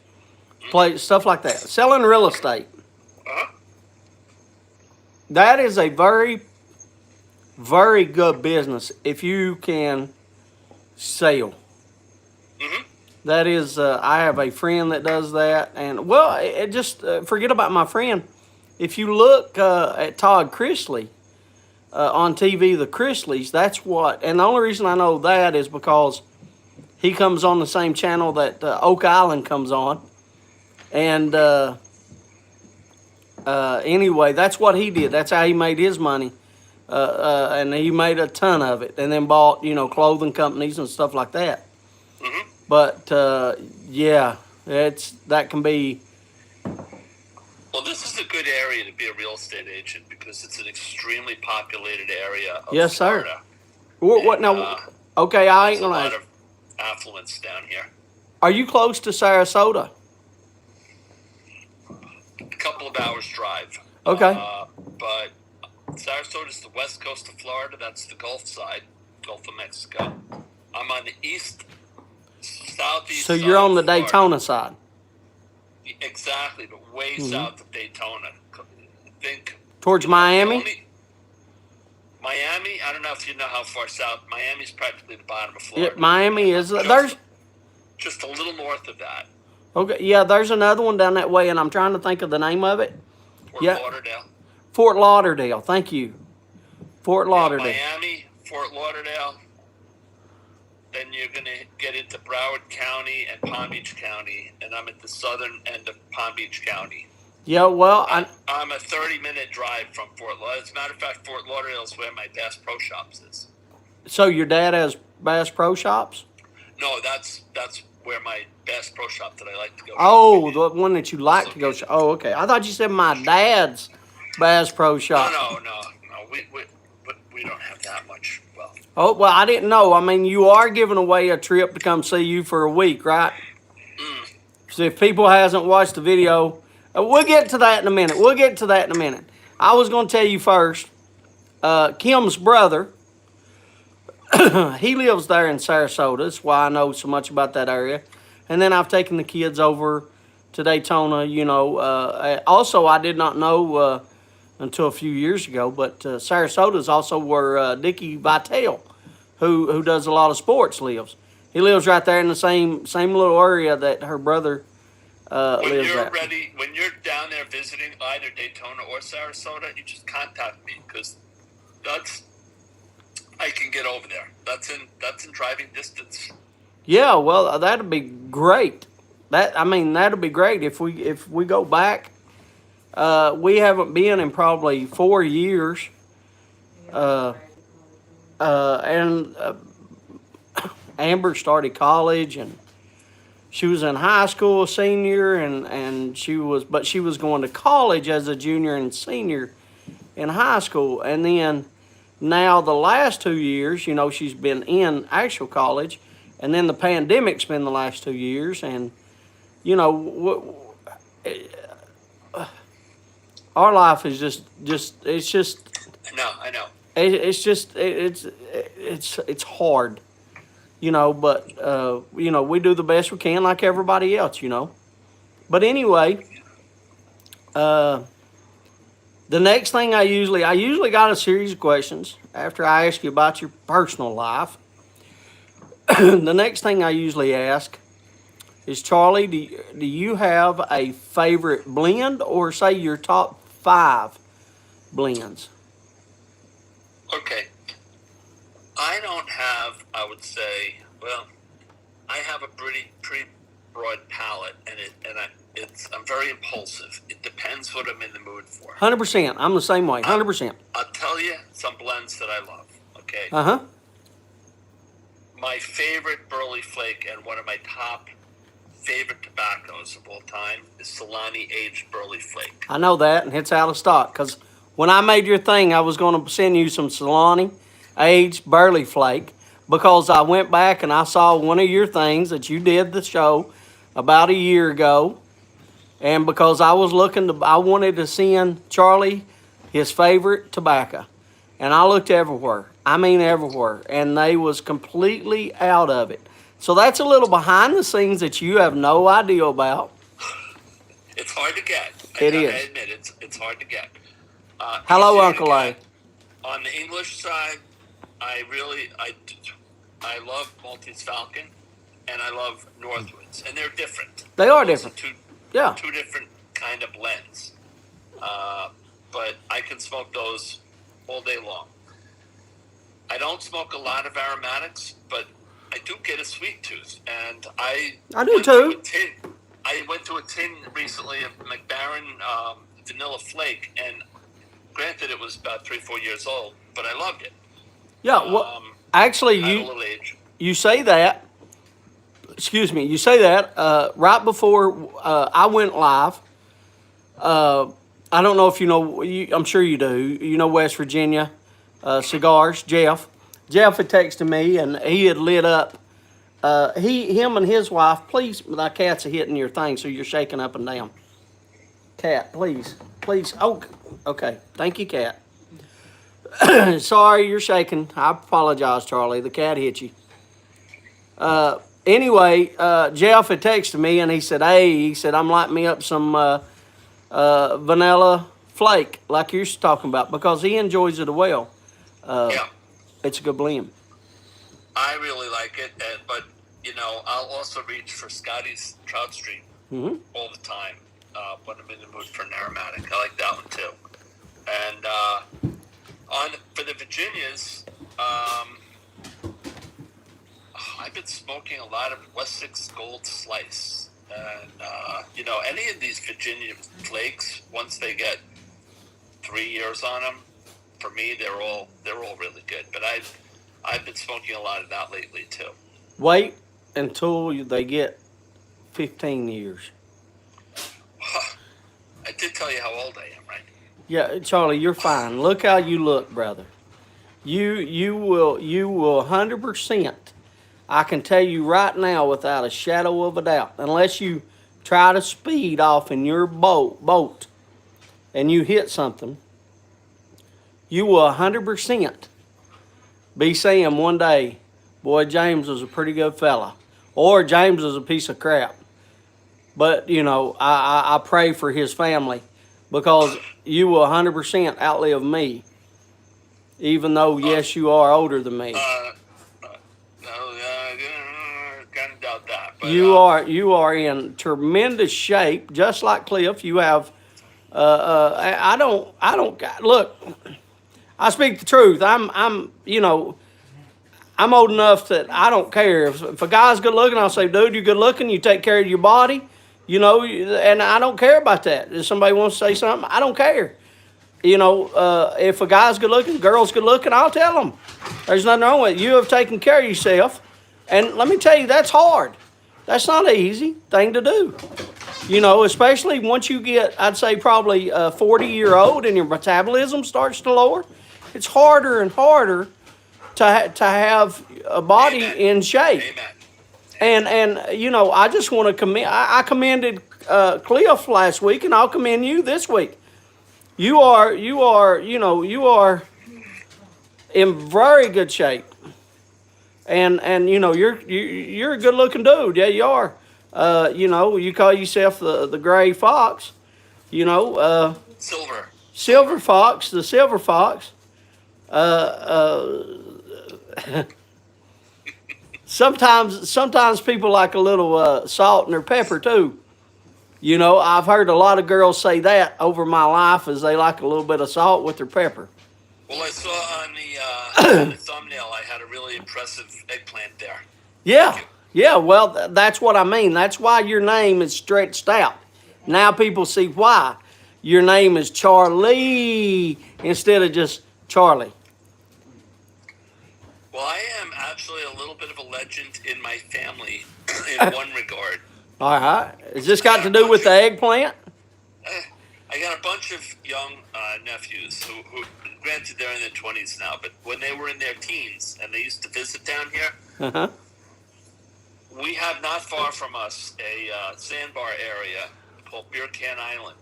stuff like that. Selling real estate. Uh-huh. That is a very, very good business if you can sell. Mm-hmm. That is, I have a friend that does that. And, well, forget about my friend. If you look at Todd Chrisley, on TV, the Chrisleys, that's what, and the only reason I know that is because he comes on the same channel that Oak Island comes on, and anyway, that's what he did. That's how he made his money, and he made a ton of it, and then bought, clothing companies and stuff like that. Mm-hmm. But, yeah, that can be... Well, this is a good area to be a real estate agent because it's an extremely populated area of yes, Florida. Sir. What now? Okay, I ain't gonna. There's a lot of affluence down here. Are you close to Sarasota? A couple of hours drive. Okay. But Sarasota is the west coast of Florida. That's the Gulf side, Gulf of Mexico. I'm on the southeast. So you're on the Daytona side. Exactly, but way south of Daytona. Think towards Miami. Miami. I don't know if you know how far south. Miami's practically the bottom of Florida. Yeah, Miami is there's just a little north of that. Okay, yeah, there's another one down that way, and I'm trying to think of the name of it. Fort Lauderdale. Fort Lauderdale. Thank you. Fort Lauderdale. Miami, Fort Lauderdale. Then you're going to get into Broward County and Palm Beach County, and I'm at the southern end of Palm Beach County. Yeah, well, I'm a 30-minute drive from Fort Lauderdale. As a matter of fact, Fort Lauderdale is where my Bass Pro Shops is. So your dad has Bass Pro Shops? No, that's where my Bass Pro Shop that I like to go. Oh, the one that you like to go. Oh, okay. I thought you said my dad's Bass Pro Shop. No. We don't have that much wealth. Oh, well, I didn't know. I mean, you are giving away a trip to come see you for a week, right? So if people hasn't watched the video, we'll get to that in a minute. I was going to tell you first, Kim's brother, he lives there in Sarasota. That's why I know so much about that area. And then I've taken the kids over to Daytona, you know. Also, I did not know until a few years ago, but Sarasota is also where Dickie Vitale, who does a lot of sports, lives. He lives right there in the same little area that her brother lives at. When you're down there visiting either Daytona or Sarasota, you just contact me because I can get over there. That's in driving distance. Yeah, well, that'd be great. That'd be great if we go back. We haven't been in probably 4 years. And Amber started college, and she was in high school, senior, and she was going to college as a junior and senior in high school. And then now the last 2 years, you know, she's been in actual college, and then the pandemic's been the last 2 years, and you know, our life is just it's just. I know. It's hard, you know, but you know, we do the best we can like everybody else, you know. But anyway, the next thing I usually got a series of questions after I ask you about your personal life. The next thing I usually ask is, Charlie, do you have a favorite blend, or say your top 5 blends? Okay. I don't have, I would say, well, I have a pretty broad palette, and I'm very impulsive. It depends what I'm in the mood for. 100%. I'm the same way. 100%. I'll tell you some blends that I love. Okay. Uh-huh. My favorite Burley Flake and one of my top favorite tobaccos of all time is Solani aged Burley Flake. I know that, and it's out of stock, because when I made your thing, I was going to send you some Solani aged Burley Flake, because I went back and I saw one of your things that you did the show about a year ago, and because I wanted to send Charlie his favorite tobacco, and I looked everywhere. I mean everywhere, and they was completely out of it. So that's a little behind the scenes that you have no idea about. It's hard to get. It is. I admit it's hard to get. Hello, Uncle A. On the English side, I love Maltese Falcon, and I love Northwoods, and they're different. They are different. Two different kind of blends. But I can smoke those all day long. I don't smoke a lot of aromatics, but I do get a sweet tooth, and I do too. I went to a tin recently of McBaron Vanilla Flake, and granted it was about 3-4 years old, but I loved it. Yeah, well, actually, you say that. Excuse me, you say that right before I went live. I don't know if you know. I'm sure you do. You know West Virginia Cigars. Jeff had texted me, and he had lit up. Him and his wife. Please, my cats are hitting your thing, so you're shaking up and down. Cat, please. Oh, okay. Thank you, Cat. Sorry, you're shaking. I apologize, Charlie. The cat hit you. Anyway, Jeff had texted me, and he said, I'm lighting me up some vanilla flake, like you're talking about, because he enjoys it well. Yeah. It's a good blend. I really like it, but, you know, I'll also reach for Scotty's Trout Street all the time when I'm in the mood for an aromatic. I like that one, too. And for the Virginias, I've been smoking a lot of Wessex Gold Slice. And, you know, any of these Virginia flakes, once they get 3 years on them, for me, they're all really good. But I've been smoking a lot of that lately, too. Wait until they get 15 years. I did tell you how old I am, right? Yeah, Charlie, you're fine. Look how you look, brother. You will 100%. I can tell you right now without a shadow of a doubt, unless you try to speed off in your boat and you hit something, you will 100% be saying one day, boy, James was a pretty good fella, or James was a piece of crap. But, you know, I pray for his family because you will 100% outlive me, even though, yes, you are older than me. Kind of doubt that. But, you are in tremendous shape, just like Cliff. You have, I don't, look, I speak the truth. I'm old enough that I don't care. If a guy's good looking, I'll say, dude, you're good looking. You take care of your body, you know, and I don't care about that. If somebody wants to say something, I don't care. You know, if a guy's good looking, girl's good looking, I'll tell them. There's nothing wrong with it. You have taken care of yourself. And let me tell you, that's hard. That's not an easy thing to do. You know, especially once you get, I'd say probably 40-year-old and your metabolism starts to lower. It's harder and harder to have a body in shape. Amen. And you know, I just want to commend. I commended Cliff last week, and I'll commend you this week. You are in very good shape, and you know you're a good looking dude. Yeah, you are. You know, you call yourself the gray fox. You know, silver fox, the silver fox. Sometimes people like a little salt in their pepper too. You know, I've heard a lot of girls say that over my life, is they like a little bit of salt with their pepper. Well, I saw on the thumbnail I had a really impressive eggplant there. Yeah. Well, that's what I mean. That's why your name is stretched out. Now people see why your name is Charlie instead of just Charlie. Well, I am actually a little bit of a legend in my family in one regard. All right. Has this got to do with the eggplant? I got a bunch of young nephews who, granted, they're in their 20s now, but when they were in their teens and they used to visit down here, we have not far from us a sandbar area called Beer Can Island,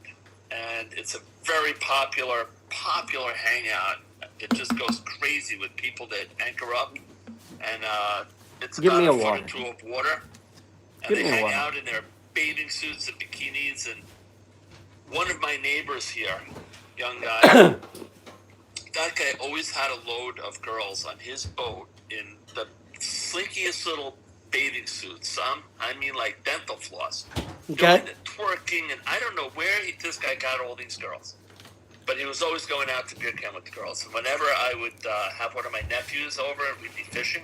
and it's a very popular hangout. It just goes crazy with people that anchor up, and it's about a foot or two of water. And they hang out in their bathing suits and bikinis. And one of my neighbors here, young guy, that guy always had a load of girls on his boat in the slinkiest little bathing suits. Some, I mean, like dental floss. Okay. Doing the twerking, and I don't know where this guy got all these girls. But he was always going out to beer can with the girls. And whenever I would have one of my nephews over and we'd be fishing,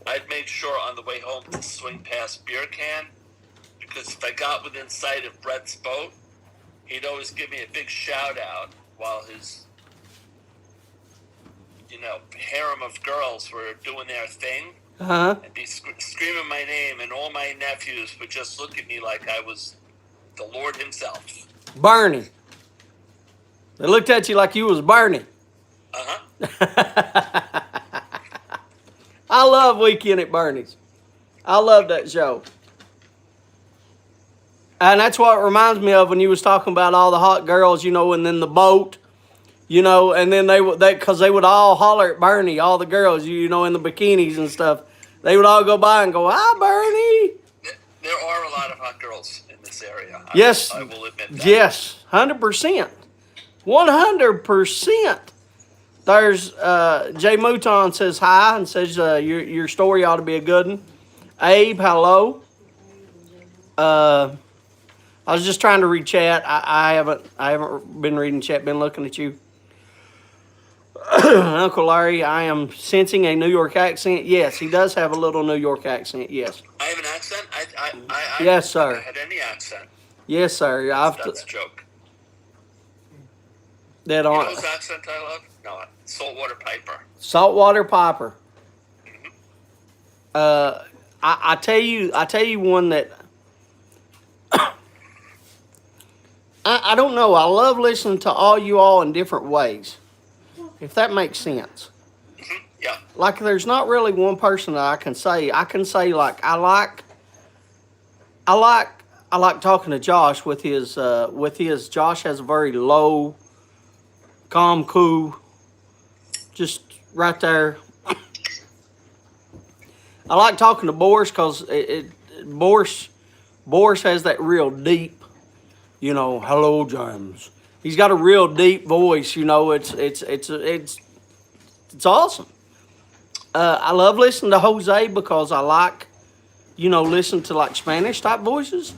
I'd make sure on the way home to swing past Beer Can, because if I got within sight of Brett's boat, he'd always give me a big shout out while his, harem of girls were doing their thing. And be screaming my name, and all my nephews would just look at me like I was the Lord himself. Barney. They looked at you like you was Barney. I love Weekend at Bernie's. I love that show. And that's what it reminds me of when you was talking about all the hot girls, and then the boat, and then because they would all holler at Bernie, all the girls, in the bikinis and stuff. They would all go by and go, "Hi, Bernie." There are a lot of hot girls in this area. Yes. I will admit that. Yes, 100%. 100%. There's Jay Mouton says hi and says your story ought to be a good one. Abe, hello. I was just trying to read chat. I haven't been reading chat. Been looking at you. Uncle Larry, I am sensing a New York accent. Yes, he does have a little New York accent. Yes. I have an accent. I yes, sir. I had any accent. Yes, sir. That's a joke. That on. Whose accent I love? No, Saltwater Piper. Saltwater Piper. I tell you one that I don't know. I love listening to all you all in different ways, if that makes sense. Yeah. Like, there's not really one person that I can say. I can say, like, I like talking to Josh with his Josh has a very low, calm, cool, just right there. I like talking to Boris because Boris has that real deep, hello, James. He's got a real deep voice, it's awesome. I love listening to Jose because I like, listen to like Spanish type voices.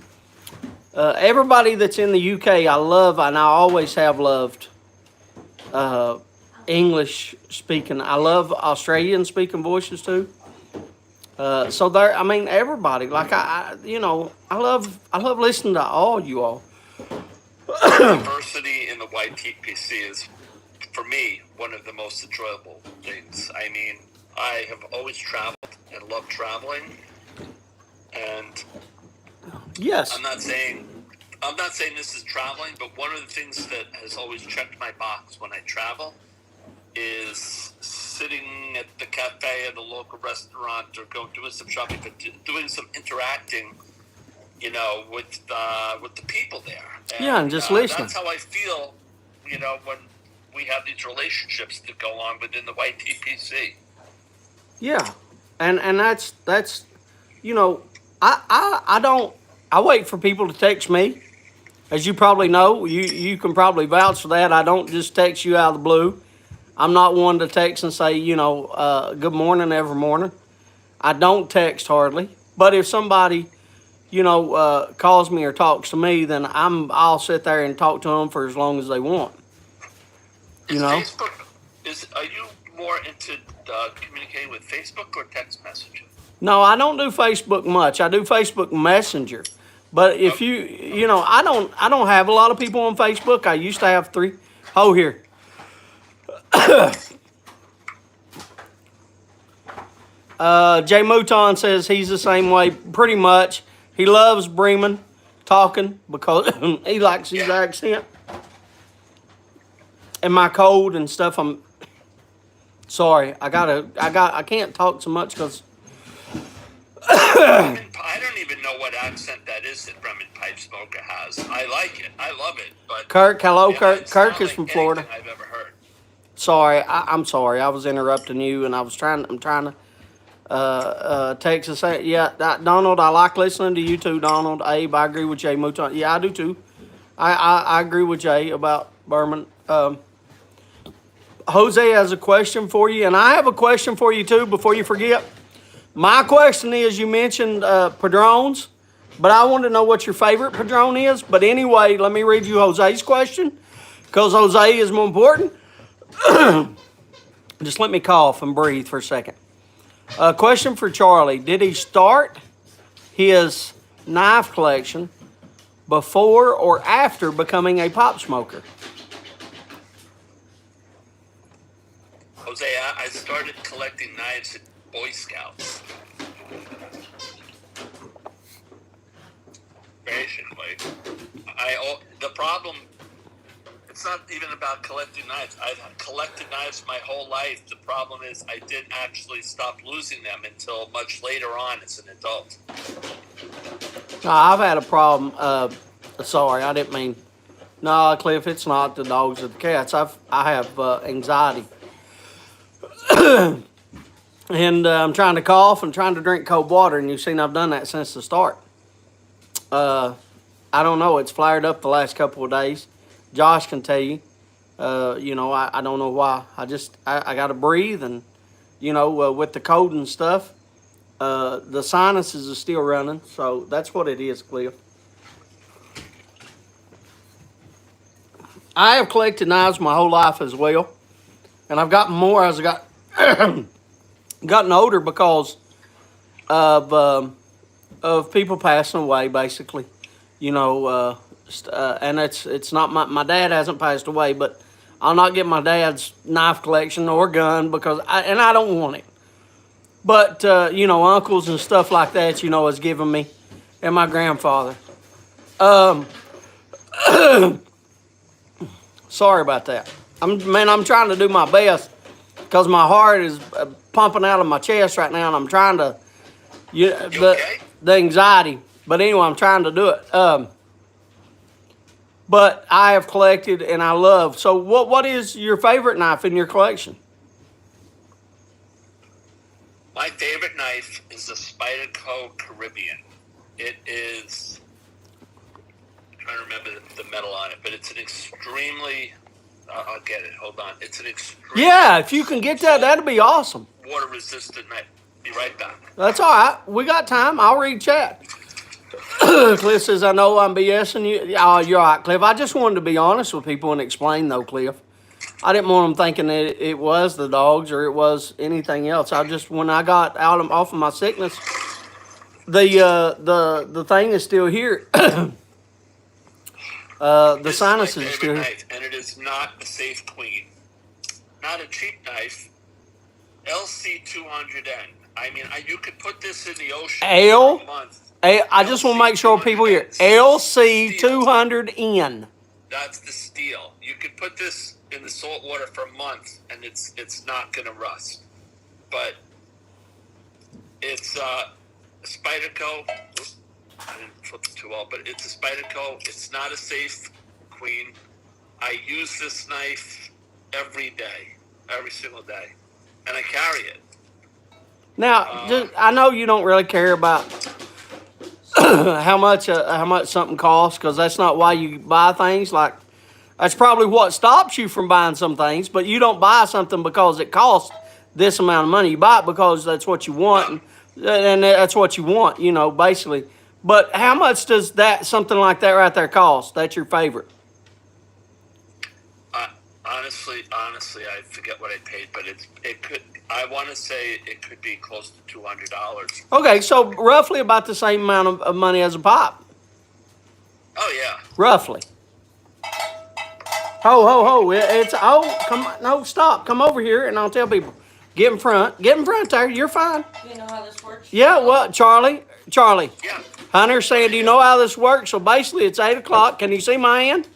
Everybody that's in the UK, I love, and I always have loved English speaking. I love Australian speaking voices too. So there, I mean, everybody. Like I love listening to all you all. Diversity in the YTPC is, for me, one of the most enjoyable things. I mean, I have always traveled and loved traveling, and yes, I'm not saying this is traveling, but one of the things that has always checked my box when I travel is sitting at the cafe at a local restaurant or doing some shopping, but doing some interacting, with the people there. And just listening. That's how I feel, when we have these relationships that go on within the YTPC. Yeah, and that's I wait for people to text me. As you probably know, you can probably vouch for that. I don't just text you out of the blue. I'm not one to text and say, good morning every morning. I don't text hardly. But if somebody, calls me or talks to me, then I'll sit there and talk to them for as long as they want. Facebook, are you more into communicating with Facebook or text messaging? No, I don't do Facebook much. I do Facebook Messenger. But if I don't have a lot of people on Facebook. I used to have 3. Oh, here. Jay Mouton says he's the same way, pretty much. He loves Bremen talking because he likes his accent. And my cold and stuff. I'm sorry. I can't talk so much because I don't even know what accent that is that Bremen Pipe Smoker has. I like it. I love it. But Kirk, hello, Kirk. It's Kirk not is like from Florida. I've ever heard. Sorry, I'm sorry. I was interrupting you, and I'm trying to text and say, Donald, I like listening to you too, Donald. Abe, I agree with Jay Mouton. Yeah, I do too. I agree with Jay about Berman. Jose has a question for you, and I have a question for you too before you forget. My question is, you mentioned Padrones, but I want to know what your favorite Padrone is. But anyway, let me read you Jose's question, because Jose is more important. Just let me cough and breathe for a second. Question for Charlie. Did he start his knife collection before or after becoming a pop smoker? Jose, I started collecting knives at Boy Scouts. Basically. The problem, it's not even about collecting knives. I've collected knives my whole life. The problem is I didn't actually stop losing them until much later on as an adult. No, I've had a problem. Sorry, I didn't mean. No, Cliff, it's not the dogs or the cats. I have anxiety. And I'm trying to cough and trying to drink cold water, and you've seen I've done that since the start. I don't know. It's flared up the last couple of days. Josh can tell you. I don't know why. I got to breathe, and, with the cold and stuff, the sinuses are still running. So that's what it is, Cliff. I have collected knives my whole life as well. And I've gotten more as I got gotten older because of people passing away, basically. And it's not my dad hasn't passed away, but I'll not get my dad's knife collection or gun because I don't want it. But, you know, uncles and stuff like that, you know, has given me, and my grandfather. Sorry about that. I'm trying to do my best because my heart is pumping out of my chest right now, and I'm trying to, the anxiety. But anyway, I'm trying to do it. But I have collected and I love. So what is your favorite knife in your collection? My favorite knife is the Spyderco Caribbean. It is, I'm trying to remember the metal on it, but it's an extremely, I'll get it, hold on. It's an extremely... Yeah, if you can get that, that'd be awesome. Water-resistant knife. Be right back. That's all right. We got time. I'll read chat. Cliff says, I know I'm BSing you. Oh, you're all right, Cliff. I just wanted to be honest with people and explain, though, Cliff. I didn't want them thinking that it was the dogs or it was anything else. I just, when I got off of my sickness, the thing is still here. The sinus is still here. Knife, and it is not a safe queen. Not a cheap knife. LC200N. I mean, you could put this in the ocean for a month. I just want to make sure people hear. LC200N. That's the steel. You could put this in the salt water for months, and it's not going to rust. But it's Spyderco. I didn't flip it too well, but it's a Spyderco. It's not a safe queen. I use this knife every day, every single day, and I carry it. Now, I know you don't really care about how much something costs, because that's not why you buy things. Like, that's probably what stops you from buying some things, but you don't buy something because it costs this amount of money. You buy it because that's what you want, and that's what you want, you know, basically. But how much does something like that right there cost? That's your favorite. Honestly, I forget what I paid, but it could. I want to say it could be close to $200. Okay, so roughly about the same amount of money as a pop. Oh yeah. Roughly. Ho! Come on, no, stop. Come over here, and I'll tell people. Get in front there. You're fine. You know how this works? Yeah. Well, Charlie. Yeah. Hunter's saying, do you know how this works? So basically, it's 8 o'clock. Can you see my hand?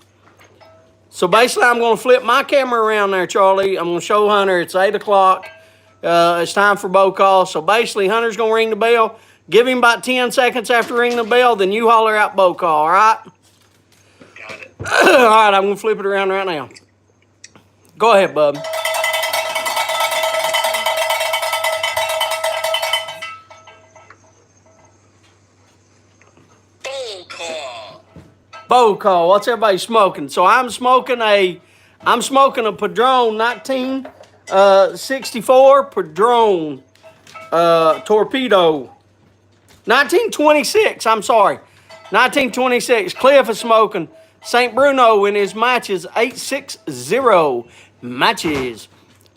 So basically, I'm going to flip my camera around there, Charlie. I'm going to show Hunter it's 8 o'clock. It's time for bow call. So basically, Hunter's going to ring the bell. Give him about 10 seconds after ringing the bell. Then you holler out bow call, all right? Got it. All right, I'm going to flip it around right now. Go ahead, bub. Bow call. What's everybody smoking? So I'm smoking a Padron 1964 Padron torpedo. 1926. I'm sorry, 1926. Cliff is smoking St. Bruno in his matches 860 matches.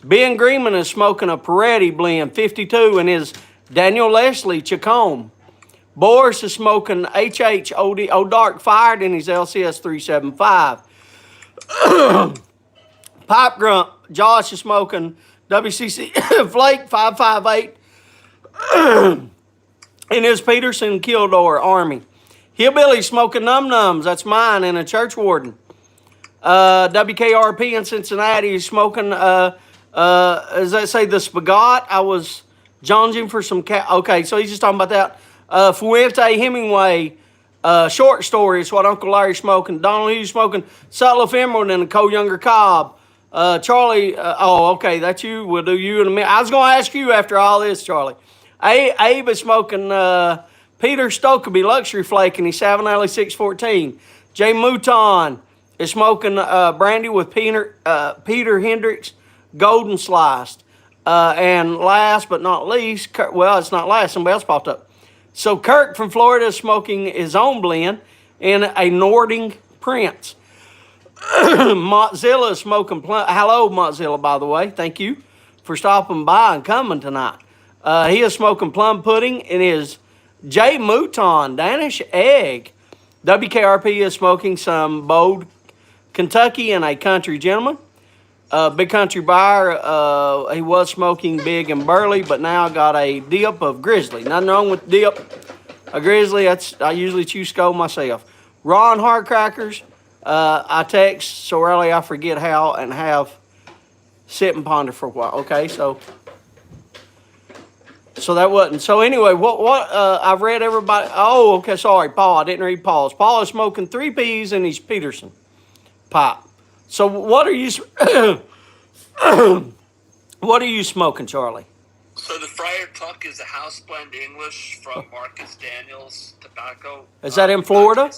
Ben Greenman is smoking a Peretti blend 52 in his Daniel Leslie Chacombe. Boris is smoking HH Old Dark Fired in his LCS 375. Pipe Grunt, Josh is smoking WCC Flake 558 in his Peterson Kildor Army. Hillbilly smoking Num Nums, that's mine, and a Church Warden. WKRP in Cincinnati is smoking, as they say, the Spagat. I was jonesing for some okay, so he's just talking about that. Fuente Hemingway, short story is what Uncle Larry's smoking. Donald Hughes smoking Sutliff Emerald and a Co-Younger Cobb. Charlie, okay, that's you. We'll do you in a minute. I was going to ask you after all this, Charlie. Abe is smoking Peter Stokeby Luxury Flake in his Savinelli 614. Jay Mouton is smoking brandy with Peter Hendricks Golden Sliced. And last but not least, it's not last, somebody else popped up. So Kirk from Florida is smoking his own blend in a Nording Prince. Mozilla is smoking hello, Mozilla, by the way. Thank you for stopping by and coming tonight. He is smoking plum pudding in his J. Mouton Danish Egg. WKRP is smoking some Bold Kentucky and a Country Gentleman. Big Country Buyer, he was smoking big and burly, but now I got a dip of Grizzly. Nothing wrong with dip. A Grizzly, I usually chew skull myself. Raw and hard crackers, I text so early I forget how and have sit and ponder for a while. Okay, so that wasn't. So anyway, I've read everybody. Oh, okay, sorry, Paul. I didn't read Paul's. Paul is smoking 3 Ps in his Peterson pipe. So what are you what are you smoking, Charlie? So the Friar Tuck is a house blend English from Marcus Daniels Tobacco. Is that in Florida?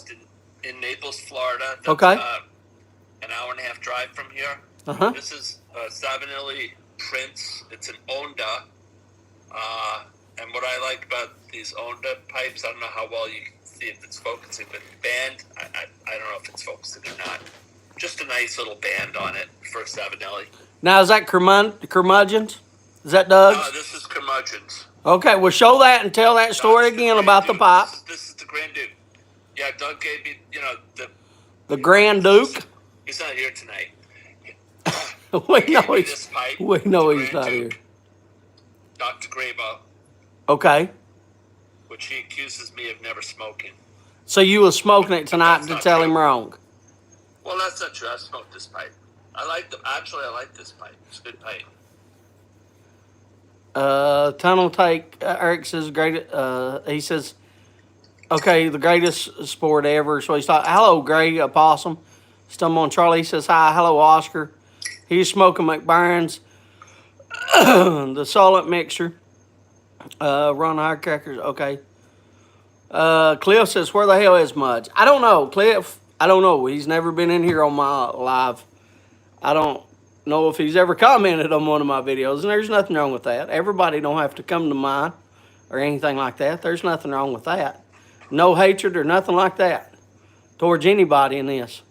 In Naples, Florida. That's, okay. An hour and a half drive from here. Uh-huh. This is Savinelli Prince. It's an Onda. And what I like about these Onda pipes, I don't know how well you can see if it's focusing, but the band, I don't know if it's focusing or not. Just a nice little band on it for Savinelli. Now, is that Curmudgeons? Is that Doug's? This is Curmudgeons. Okay, well, show that and tell that story again about the pipe. This is the Grand Duke. Yeah, Doug gave me, the Grand Duke? He's not here tonight. we know he's not here. Dr. Grabo. Okay. Which he accuses me of never smoking. So you were smoking it tonight to tell him wrong? Well, that's not true. I smoked this pipe. I like this pipe. It's a good pipe. Tunnel Take, Eric says, he says, okay, the greatest sport ever. So he's talking, hello, Gray Opossum. Stumbo on Charlie. He says, hi, hello, Oscar. He's smoking McBurn's, the solid mixture. Run hard crackers, okay. Cliff says, where the hell is Mudge? I don't know, Cliff. I don't know. He's never been in here on my live. I don't know if he's ever commented on one of my videos, and there's nothing wrong with that. Everybody don't have to come to mine or anything like that. There's nothing wrong with that. No hatred or nothing like that towards anybody in this.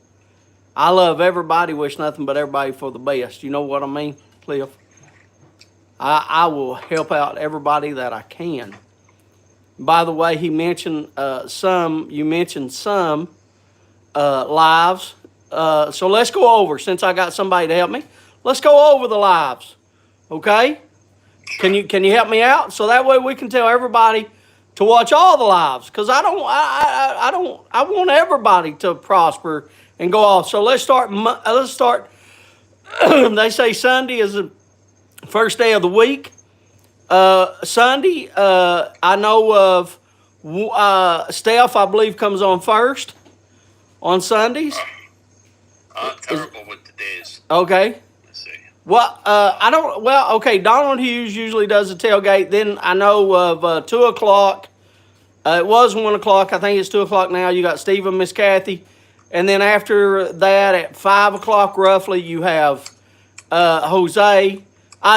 I love everybody, wish nothing but everybody for the best. You know what I mean, Cliff? I will help out everybody that I can. By the way, he mentioned you mentioned some lives. So let's go over, since I got somebody to help me, let's go over the lives. Okay? Can you help me out? So that way we can tell everybody to watch all the lives. Because I want everybody to prosper and go off. So let's start. They say Sunday is the first day of the week. Sunday, I know of Steph, I believe, comes on first on Sundays. I'm terrible with the days. Okay. Let's see. Well, okay, Donald Hughes usually does the tailgate. Then I know of 2 o'clock. It was 1 o'clock. I think it's 2 o'clock now. You got Steve and Miss Kathy. And then after that, at 5 o'clock roughly, you have Jose.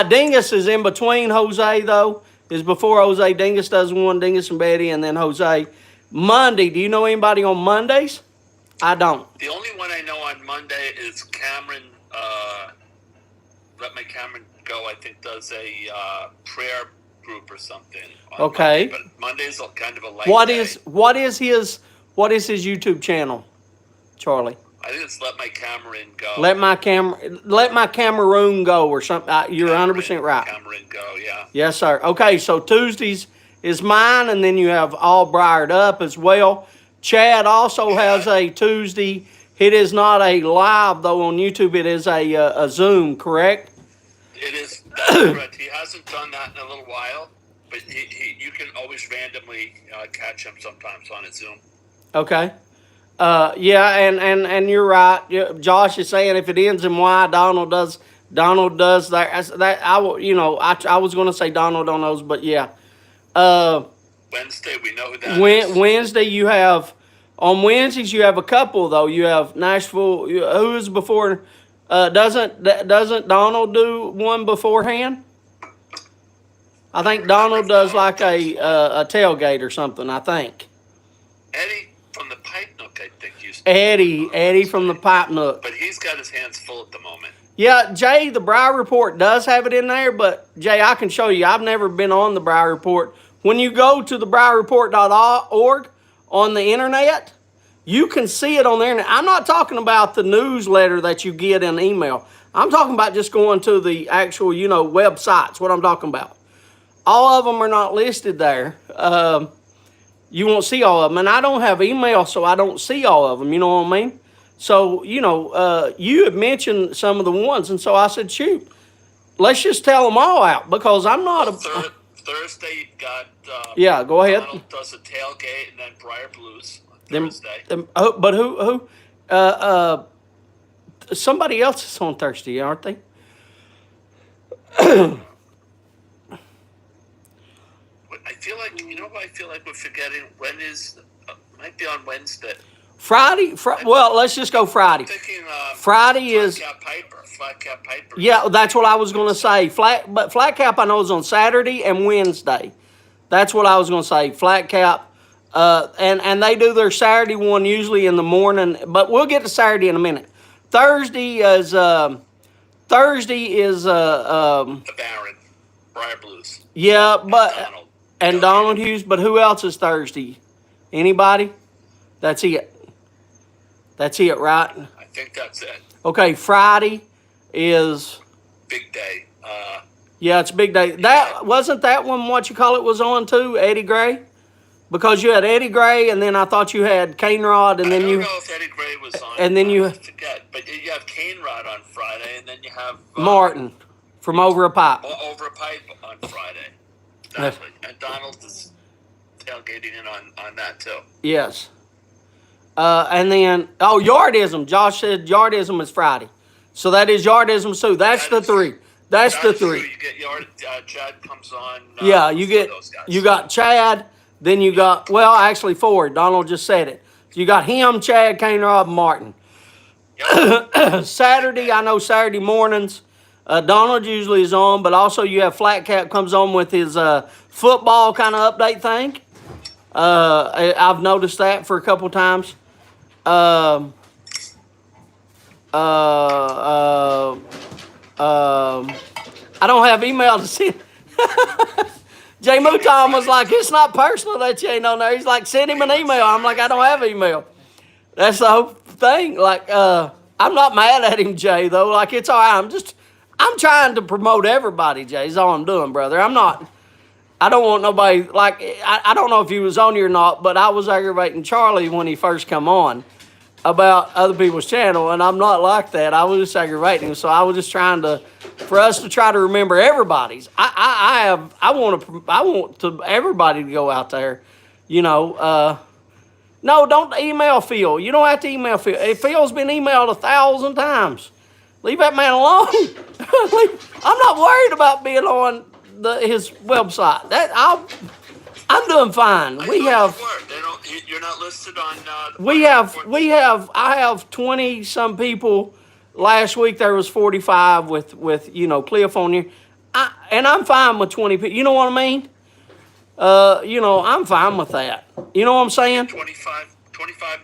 Dingus is in between Jose, though. Is before Jose. Dingus does one, Dingus and Betty, and then Jose. Monday, do you know anybody on Mondays? I don't. The only one I know on Monday is Cameron. Let My Cameron Go, I think, does a prayer group or something. Okay. Monday, but Monday's kind of a light what day. What is his YouTube channel, Charlie? I think it's Let My Cameron Go. Let my Cameroon go or something. You're 100% right. Cameron Go, yeah. Yes, sir. Okay, so Tuesdays is mine, and then you have All Briared Up as well. Chad also has a Tuesday. It is not a live, though, on YouTube. It is a Zoom, correct? It is. That's correct. He hasn't done that in a little while, but you can always randomly catch him sometimes on a Zoom. Okay. Yeah, and you're right. Josh is saying if it ends in Y, Donald does that. I was going to say Donald on those, but yeah. Wednesday, we know who that is. Wednesday, you have, on Wednesdays, you have a couple, though. You have Nashville, who is before, doesn't Donald do one beforehand? I think Donald does like a tailgate or something, I think. Eddie from the Pipe Nook, I think, used to. Eddie from the Pipe Nook. But he's got his hands full at the moment. Yeah, Jay, the Briar Report does have it in there, but Jay, I can show you. I've never been on the Briar Report. When you go to the BriarReport.org on the internet, you can see it on there. I'm not talking about the newsletter that you get in email. I'm talking about just going to the actual, websites, what I'm talking about. All of them are not listed there. You won't see all of them. And I don't have email, so I don't see all of them, you know what I mean? So, you had mentioned some of the ones, and so I said, shoot, let's just tell them all out, because I'm not Thursday, you've got... yeah, go ahead. Donald does a tailgate, and then Briar Blues on Thursday. But who? Somebody else is on Thursday, aren't they? I feel like, I feel like we're forgetting? When is... might be on Wednesday. Friday? Well, let's just go Friday. I'm thinking, Friday is... Flat Cap Piper. Yeah, that's what I was going to say. Flat Cap I know is on Saturday and Wednesday. That's what I was going to say. Flat Cap. And they do their Saturday one usually in the morning. But we'll get to Saturday in a minute. Thursday is... the Baron. Briar Blues. Yeah, but... And Donald Hughes. But who else is Thursday? Anybody? That's it. That's it, right? I think that's it. Okay, Friday is... Big day. Yeah, it's a big day. Wasn't that one, was on too, Eddie Gray? Because you had Eddie Gray, and then I thought you had Cane Rod, and then I don't know if Eddie Gray was on. And then I forget. But you have Cane Rod on Friday, and then you have... Martin from Over a Pipe. Over a Pipe on Friday. Exactly. And Donald is tailgating in on that, too. Yes. And then, Yardism. Josh said Yardism is Friday. So that is Yardism, too. That's the three. That's the three. You get Chad comes on. Yeah, you got Chad, then you got, actually four. Donald just said it. You got him, Chad, Cane Rod, Martin. Yep. Saturday, I know Saturday mornings, Donald usually is on, but also you have Flat Cap comes on with his football kind of update thing. I've noticed that for a couple times. I don't have email to send. Jay Mouton was like, it's not personal that you ain't on there. He's like, send him an email. I'm like, I don't have email. That's the whole thing. Like, I'm not mad at him, Jay, though. Like, it's all right. I'm trying to promote everybody, Jay, is all I'm doing, brother. I don't want nobody, like, I don't know if he was on here or not, but I was aggravating Charlie when he first come on about other people's channel, and I'm not like that. I was just aggravating him, so I was just trying for us to try to remember everybody's. I want everybody to go out there, No, don't email Phil. You don't have to email Phil. Phil's been emailed 1,000 times. Leave that man alone. I'm not worried about being on his website. I'm doing fine. You're not listed on. I have 20 some people. Last week there was 45 with Cliff on here. And I'm fine with 20 people. You know what I mean? I'm fine with that. You know what I'm saying? 25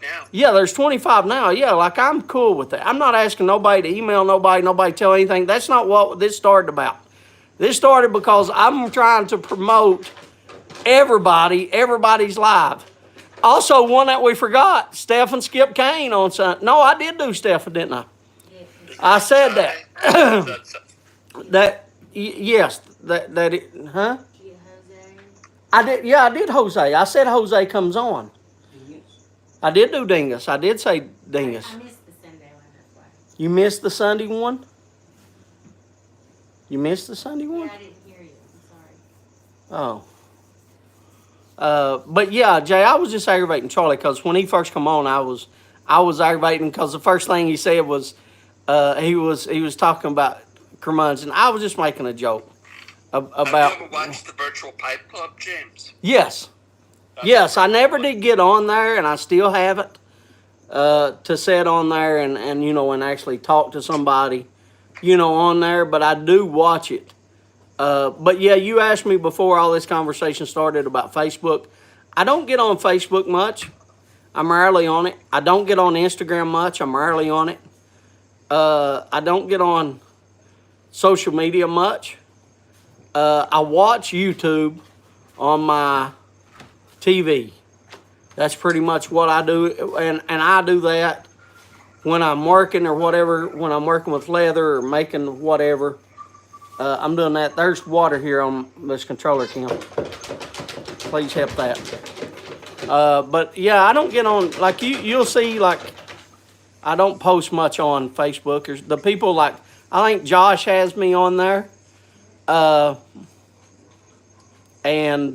now. Yeah, there's 25 now. Yeah, like I'm cool with that. I'm not asking nobody to email nobody tell anything. That's not what this started about. This started because I'm trying to promote everybody's live. Also, one that we forgot, Steph and Skip Kane on Sunday. No, I did do Stephen, didn't I? I said that. Yes, that it, huh? I did. Yeah, I did Jose. I said Jose comes on. I did do Dingus. I did say Dingus. I missed the Sunday one, that's why. You missed the Sunday one? You missed the Sunday one? Yeah, I didn't hear you. I'm sorry. Oh. But yeah, Jay, I was just aggravating Charlie because when he first come on, I was aggravating because the first thing he said was he was talking about curmudgeon. I was just making a joke about. Have you ever watched the Virtual Pipe Club, James? Yes. Yes, I never did get on there, and I still haven't to sit on there and actually talk to somebody, on there. But I do watch it. But yeah, you asked me before all this conversation started about Facebook. I don't get on Facebook much. I'm rarely on it. I don't get on Instagram much. I'm rarely on it. I don't get on social media much. I watch YouTube on my TV. That's pretty much what I do, and I do that when I'm working or whatever, when I'm working with leather or making whatever, I'm doing that. There's water here on this controller, Kim. Please help that. But yeah, I don't get on, like you'll see, like, I don't post much on Facebook. There's the people like, I think Josh has me on there. And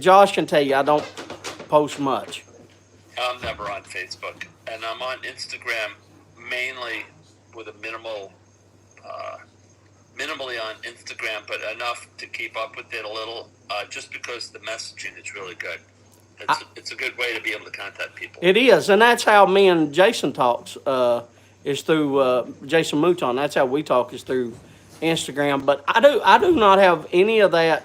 Josh can tell you I don't post much. I'm never on Facebook. And I'm on Instagram mainly with a minimally on Instagram, but enough to keep up with it a little, just because the messaging is really good. It's a good way to be able to contact people. It is, and that's how me and Jason talks, is through Jason Mouton. That's how we talk, is through Instagram. But I do not have any of that.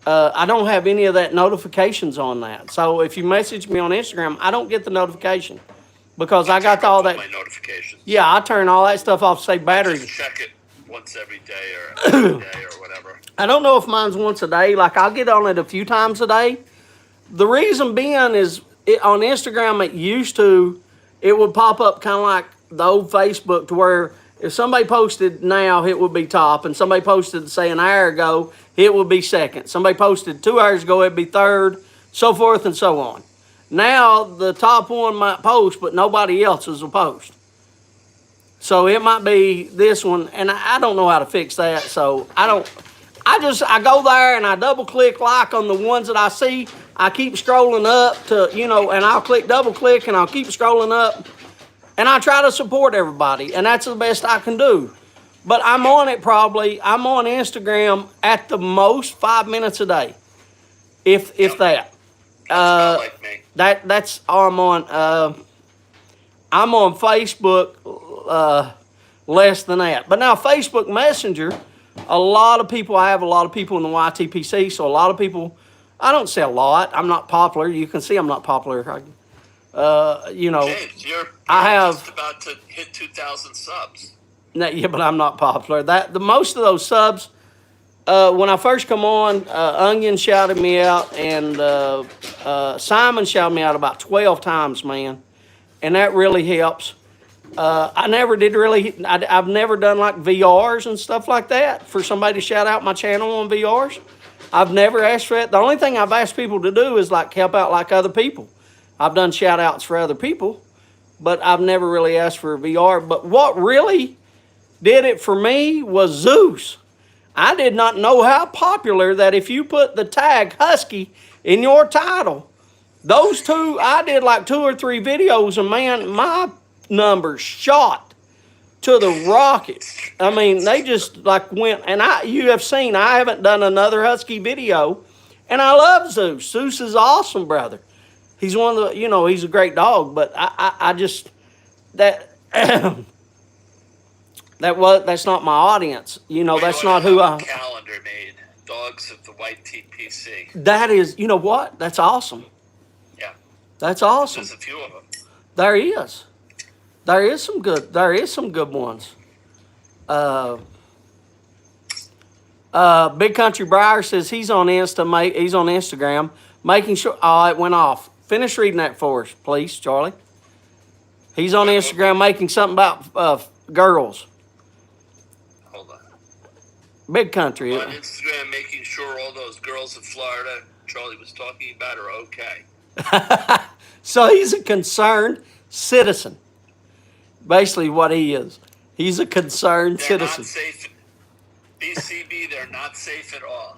I don't have any of that notifications on that. So if you message me on Instagram, I don't get the notification because I got all that. My notifications. Yeah, I turn all that stuff off. Say battery. Just check it once every day or every day or whatever. I don't know if mine's once a day. Like I'll get on it a few times a day. The reason being is on Instagram it would pop up kind of like the old Facebook to where if somebody posted now, it would be top, and somebody posted, say, an hour ago, it would be second. Somebody posted 2 hours ago, it'd be third, so forth and so on. Now, the top one might post, but nobody else's will post. So it might be this one, and I don't know how to fix that, so I go there and I double-click like on the ones that I see. I keep scrolling up to, and I'll click double-click, and I'll keep scrolling up. And I try to support everybody, and that's the best I can do. But I'm on Instagram at the most 5 minutes a day, if that. That's like me. That's all I'm on. I'm on Facebook less than that. But now Facebook Messenger, I have a lot of people in the YTPC, so a lot of people, I don't say a lot. I'm not popular. You can see I'm not popular. James, you're just about to hit 2,000 subs. Yeah, but I'm not popular. The most of those subs, when I first come on, Onion shouted me out, and Simon shouted me out about 12 times, man, and that really helps. I've never done like VRs and stuff like that for somebody to shout out my channel on VRs. I've never asked for that. The only thing I've asked people to do is like help out like other people. I've done shout outs for other people, but I've never really asked for a VR. But what really did it for me was Zeus. I did not know how popular that if you put the tag Husky in your title, those two, I did like 2 or 3 videos, and man, my numbers shot to the rocket. I mean, they just like went, and you have seen, I haven't done another Husky video, and I love Zeus. Zeus is awesome, brother. He's one of the, he's a great dog, but I just, that's not my audience. That's not who I. Calendar made, Dogs of the White TPC. That is, you know what? That's awesome. Yeah. That's awesome. There's a few of them. There is. There is some good ones. Big Country Briar says he's on Instagram, making sure. Oh, it went off. Finish reading that for us, please, Charlie. He's on Instagram making something about girls. Hold on. Big Country. On Instagram making sure all those girls in Florida Charlie was talking about are okay. So he's a concerned citizen. Basically what he is. He's a concerned citizen. They're not safe. BCB, they're not safe at all.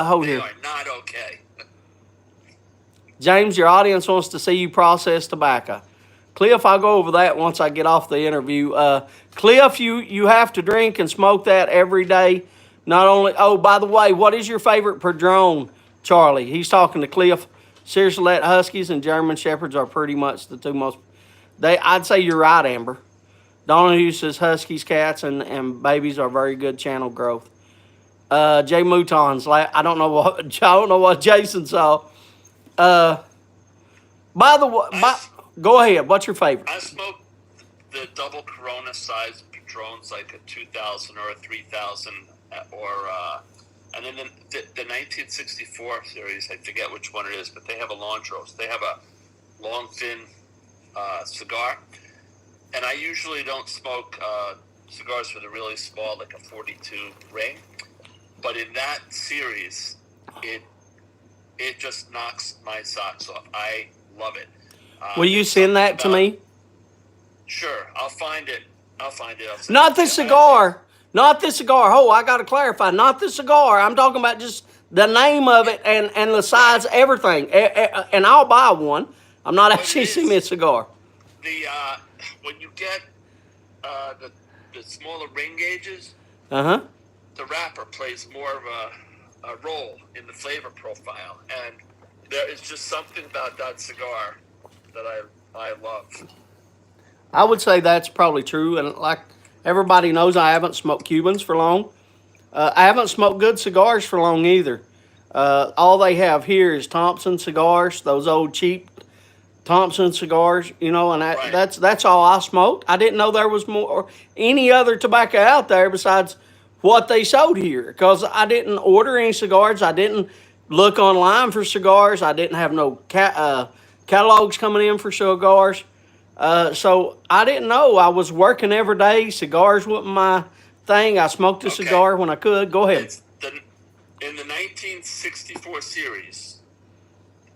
Hold They here. are not okay. James, your audience wants to see you process tobacco. Cliff, I'll go over that once I get off the interview. Cliff, you have to drink and smoke that every day. Not only, by the way, what is your favorite Padron, Charlie? He's talking to Cliff. Seriously, that Huskies and German Shepherds are pretty much the two most, I'd say you're right, Amber. Donna Hughes says Huskies, cats, and babies are very good channel growth. Jay Mouton's, I don't know what Jason saw. By the way, go ahead. What's your favorite? I smoke the double Corona size Patrons, like a 2,000 or a 3,000, and then the 1964 series. I forget which one it is, but they have a launch roast. They have a long, thin cigar. And I usually don't smoke cigars with a really small, like a 42 ring. But in that series, it just knocks my socks off. I love it. Will you send that to me? Sure, I'll find it. Not the cigar. Not the cigar. Oh, I got to clarify. Not the cigar. I'm talking about just the name of it and the size, everything. And I'll buy one. I'm not actually sending me a cigar. When you get the smaller ring gauges, the wrapper plays more of a role in the flavor profile, and there is just something about that cigar that I love. I would say that's probably true, and like everybody knows, I haven't smoked Cubans for long. I haven't smoked good cigars for long either. All they have here is Thompson cigars, those old cheap Thompson cigars, you know, and that's all I smoked. I didn't know there was any other tobacco out there besides what they sold here, because I didn't order any cigars. I didn't look online for cigars. I didn't have no catalogs coming in for cigars. So I didn't know. I was working every day. Cigars wasn't my thing. I smoked a cigar when I could. Go ahead. In the 1964 series,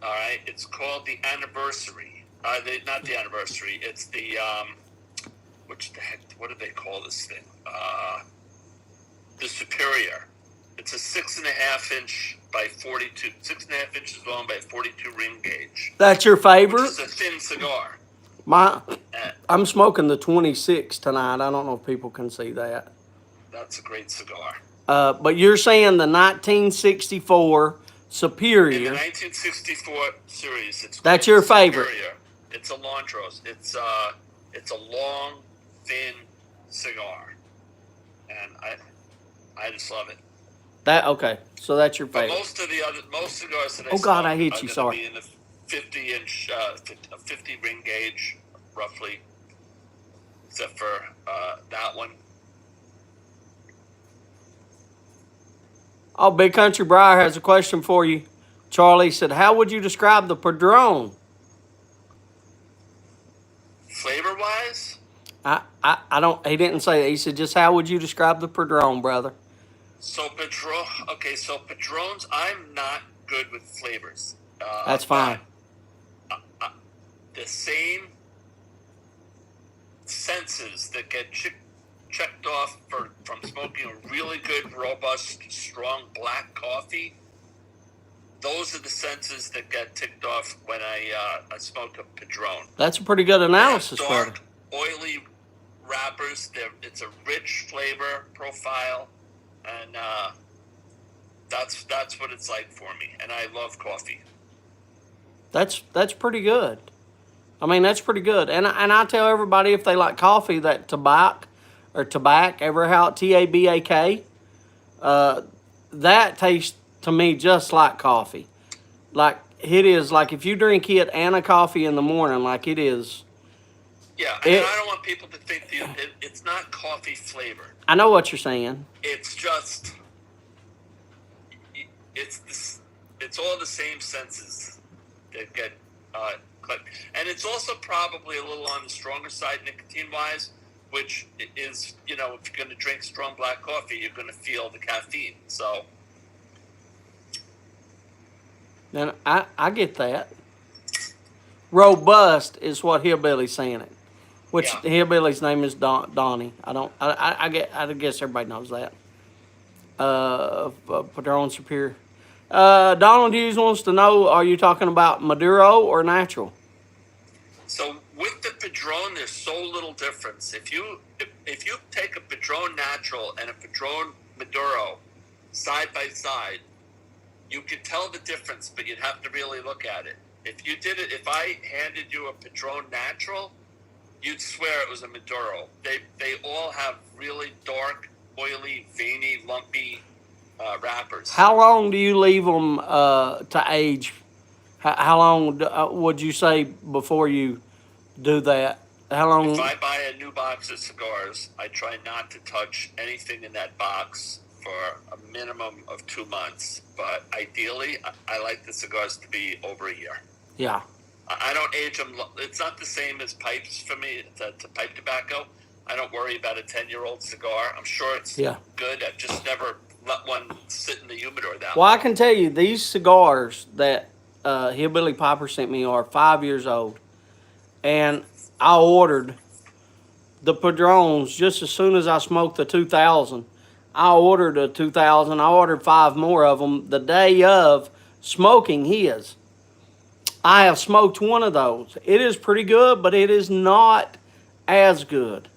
all right, it's called the Anniversary. Not the Anniversary. It's the, what do they call this thing? The Superior. It's a 6.5 inch by 42, 6.5 inches long by 42 ring gauge. That's your favorite? It's a thin cigar. I'm smoking the 26 tonight. I don't know if people can see that. That's a great cigar. But you're saying the 1964 Superior. In the 1964 series, that's your favorite. Superior. It's a Londros. It's a long, thin cigar, and I just love it. So that's your favorite. But most cigars that I smoke I hit you. Sorry. Be in the 50 inch, 50 ring gauge, roughly, except for that one. Oh, Big Country Briar has a question for you. Charlie said, "How would you describe the Padron?" Flavor wise? I don't. He didn't say that. He said, "Just how would you describe the Padron, brother?" So Padrones, I'm not good with flavors. That's fine. The same senses that get checked off from smoking a really good, robust, strong black coffee, those are the senses that get ticked off when I smoke a Padron. That's a pretty good analysis, dark, oily wrappers. It's a rich flavor profile, and that's what it's like for me. And I love coffee. That's pretty good. I mean, that's pretty good. And I tell everybody, if they like coffee, that Tabak, ever how Tabak, that tastes to me just like coffee. Like it is, like if you drink it and a coffee in the morning, like it is. Yeah, and I don't want people to think it's not coffee flavored. I know what you're saying. It's just, it's all the same senses that get clicked. And it's also probably a little on the stronger side nicotine-wise, which is, if you're going to drink strong black coffee, you're going to feel the caffeine. So. And I get that. Robust is what Hillbilly's saying it. Which Hillbilly's name is Donnie. I guess everybody knows that. Padron Superior. Donald Hughes wants to know, are you talking about Maduro or natural? So with the Padron, there's so little difference. If you take a Padron natural and a Padron Maduro side by side, you could tell the difference, but you'd have to really look at it. If I handed you a Padron natural, you'd swear it was a Maduro. They all have really dark, oily, veiny, lumpy wrappers. How long do you leave them to age? How long would you say before you do that? How long? If I buy a new box of cigars, I try not to touch anything in that box for a minimum of 2 months. But ideally, I like the cigars to be over a year. Yeah. I don't age them. It's not the same as pipes for me. It's a pipe tobacco. I don't worry about a 10-year-old cigar. I'm sure it's good. I've just never let one sit in the humidor that long. Well, I can tell you, these cigars that Hillbilly Popper sent me are 5 years old. And I ordered the Padrones just as soon as I smoked the 2000. I ordered a 2000. I ordered 5 more of them the day of smoking his. I have smoked one of those. It is pretty good, but it is not as good.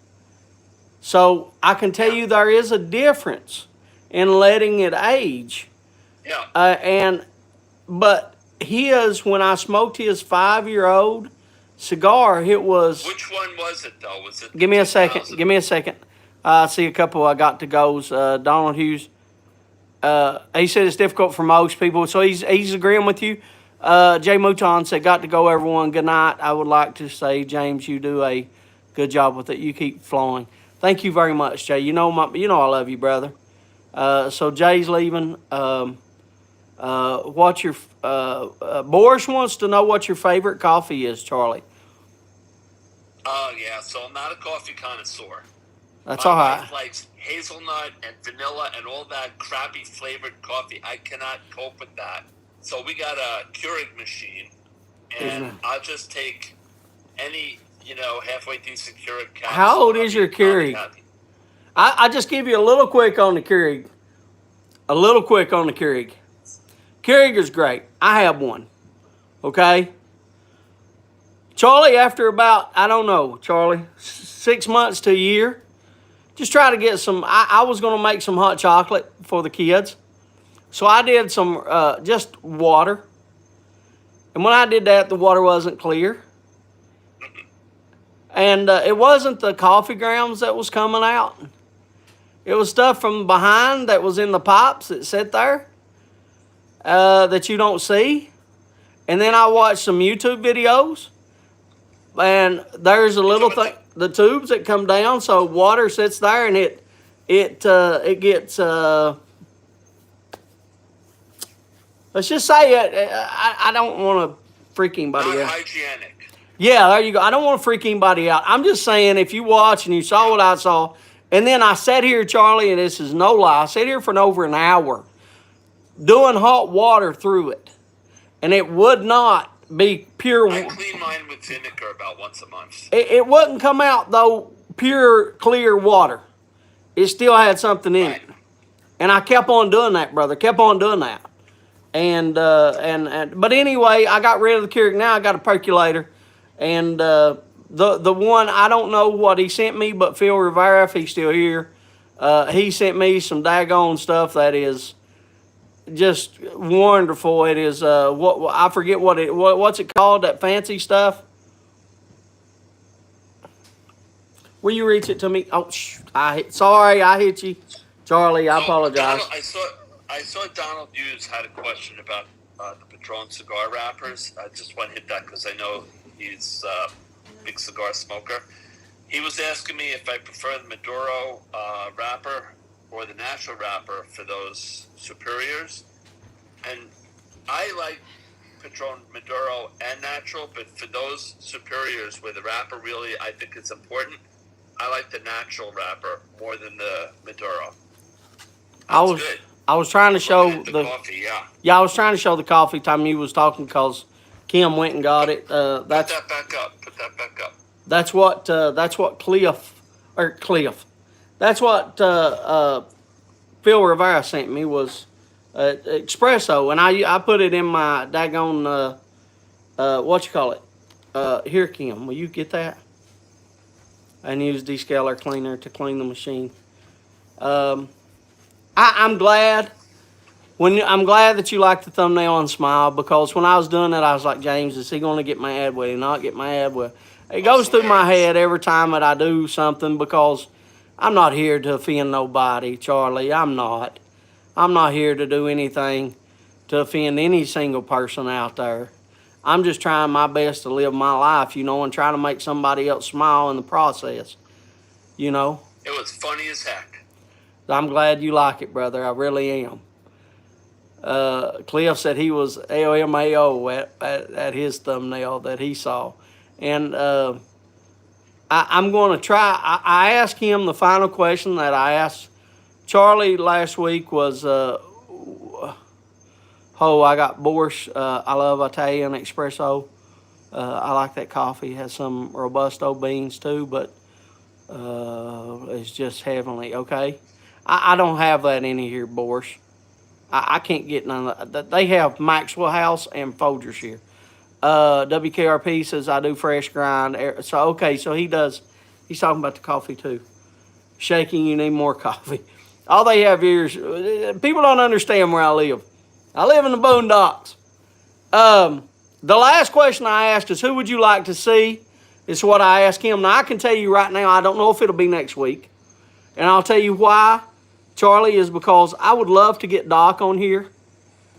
So I can tell you there is a difference in letting it age. Yeah. But his, when I smoked his 5-year-old cigar, it was... Which one was it, though? Was it... Give me a second. Give me a second. I see a couple I got to goes. Donald Hughes. He said it's difficult for most people, so he's agreeing with you. Jay Mouton said, got to go, everyone. Good night. I would like to say, James, you do a good job with it. You keep flowing. Thank you very much, Jay. You know I love you, brother. So Jay's leaving. What's your Boris wants to know what your favorite coffee is, Charlie. Yeah. So I'm not a coffee connoisseur. That's My all right. wife likes hazelnut and vanilla and all that crappy flavored coffee. I cannot cope with that. So we got a Keurig machine, and I'll just take any, halfway decent Keurig capsule. How old is your Keurig? I just give you a little quick on the Keurig. Keurig is great. I have one. Okay? Charlie, after about, I don't know, Charlie, 6 months to a year, just try to get some, I was going to make some hot chocolate for the kids. So I did some, just water. And when I did that, the water wasn't clear. And it wasn't the coffee grounds that was coming out. It was stuff from behind that was in the pipes that sit there that you don't see. And then I watched some YouTube videos. And there's a little thing, the tubes that come down, so water sits there and it gets, let's just say it, I don't want to freak anybody out. Not hygienic. Yeah, there you go. I don't want to freak anybody out. I'm just saying, if you watch and you saw what I saw, and then I sat here, Charlie, and this is no lie, I sat here for over an hour doing hot water through it, and it would not be pure. I clean mine with vinegar about once a month. It wouldn't come out, though, pure, clear water. It still had something in it. And I kept on doing that, brother. Kept on doing that. But anyway, I got rid of the Keurig. Now I got a percolator. And the one, I don't know what he sent me, but Phil Rivera, if he's still here, he sent me some daggone stuff that is just wonderful. It is, I forget what's it called, that fancy stuff? Will you reach it to me? Oh, sorry, I hit you. Charlie, I apologize. I saw Donald Hughes had a question about the Patron cigar wrappers. I just want to hit that because I know he's a big cigar smoker. He was asking me if I prefer the Maduro wrapper or the natural wrapper for those superiors. And I like Patron Maduro and natural, but for those superiors where the wrapper really, I think is important, I like the natural wrapper more than the Maduro. I was trying to show the coffee, I was trying to show the coffee time you was talking because Kim went and got it. Put that back up. That's what Cliff. That's what Phil Rivera sent me was espresso, and I put it in my daggone here, Kim, will you get that? And use descaler cleaner to clean the machine. I'm glad that you like the thumbnail and smile, because when I was doing it, I was like, James, is he going to get mad? Will he not get mad? Well, it goes through my head every time that I do something, because I'm not here to offend nobody, Charlie. I'm not here to do anything to offend any single person out there. I'm just trying my best to live my life, and try to make somebody else smile in the process, It was funny as heck. I'm glad you like it, brother. I really am. Cliff said he was LMAO at his thumbnail that he saw. And I'm going to try. I asked him the final question that I asked Charlie last week was, I got borscht. I love Italian espresso. I like that coffee. It has some Robusto beans too, but it's just heavenly. Okay, I don't have that in here, borscht. I can't get none of that. They have Maxwell House and Folgers here. WKRP says I do fresh grind. So okay, so he does. He's talking about the coffee too. Shaking, you need more coffee. All they have here is people don't understand where I live. I live in the boondocks. The last question I asked is, who would you like to see? It's what I asked him. Now, I can tell you right now, I don't know if it'll be next week. And I'll tell you why, Charlie, is because I would love to get Doc on here.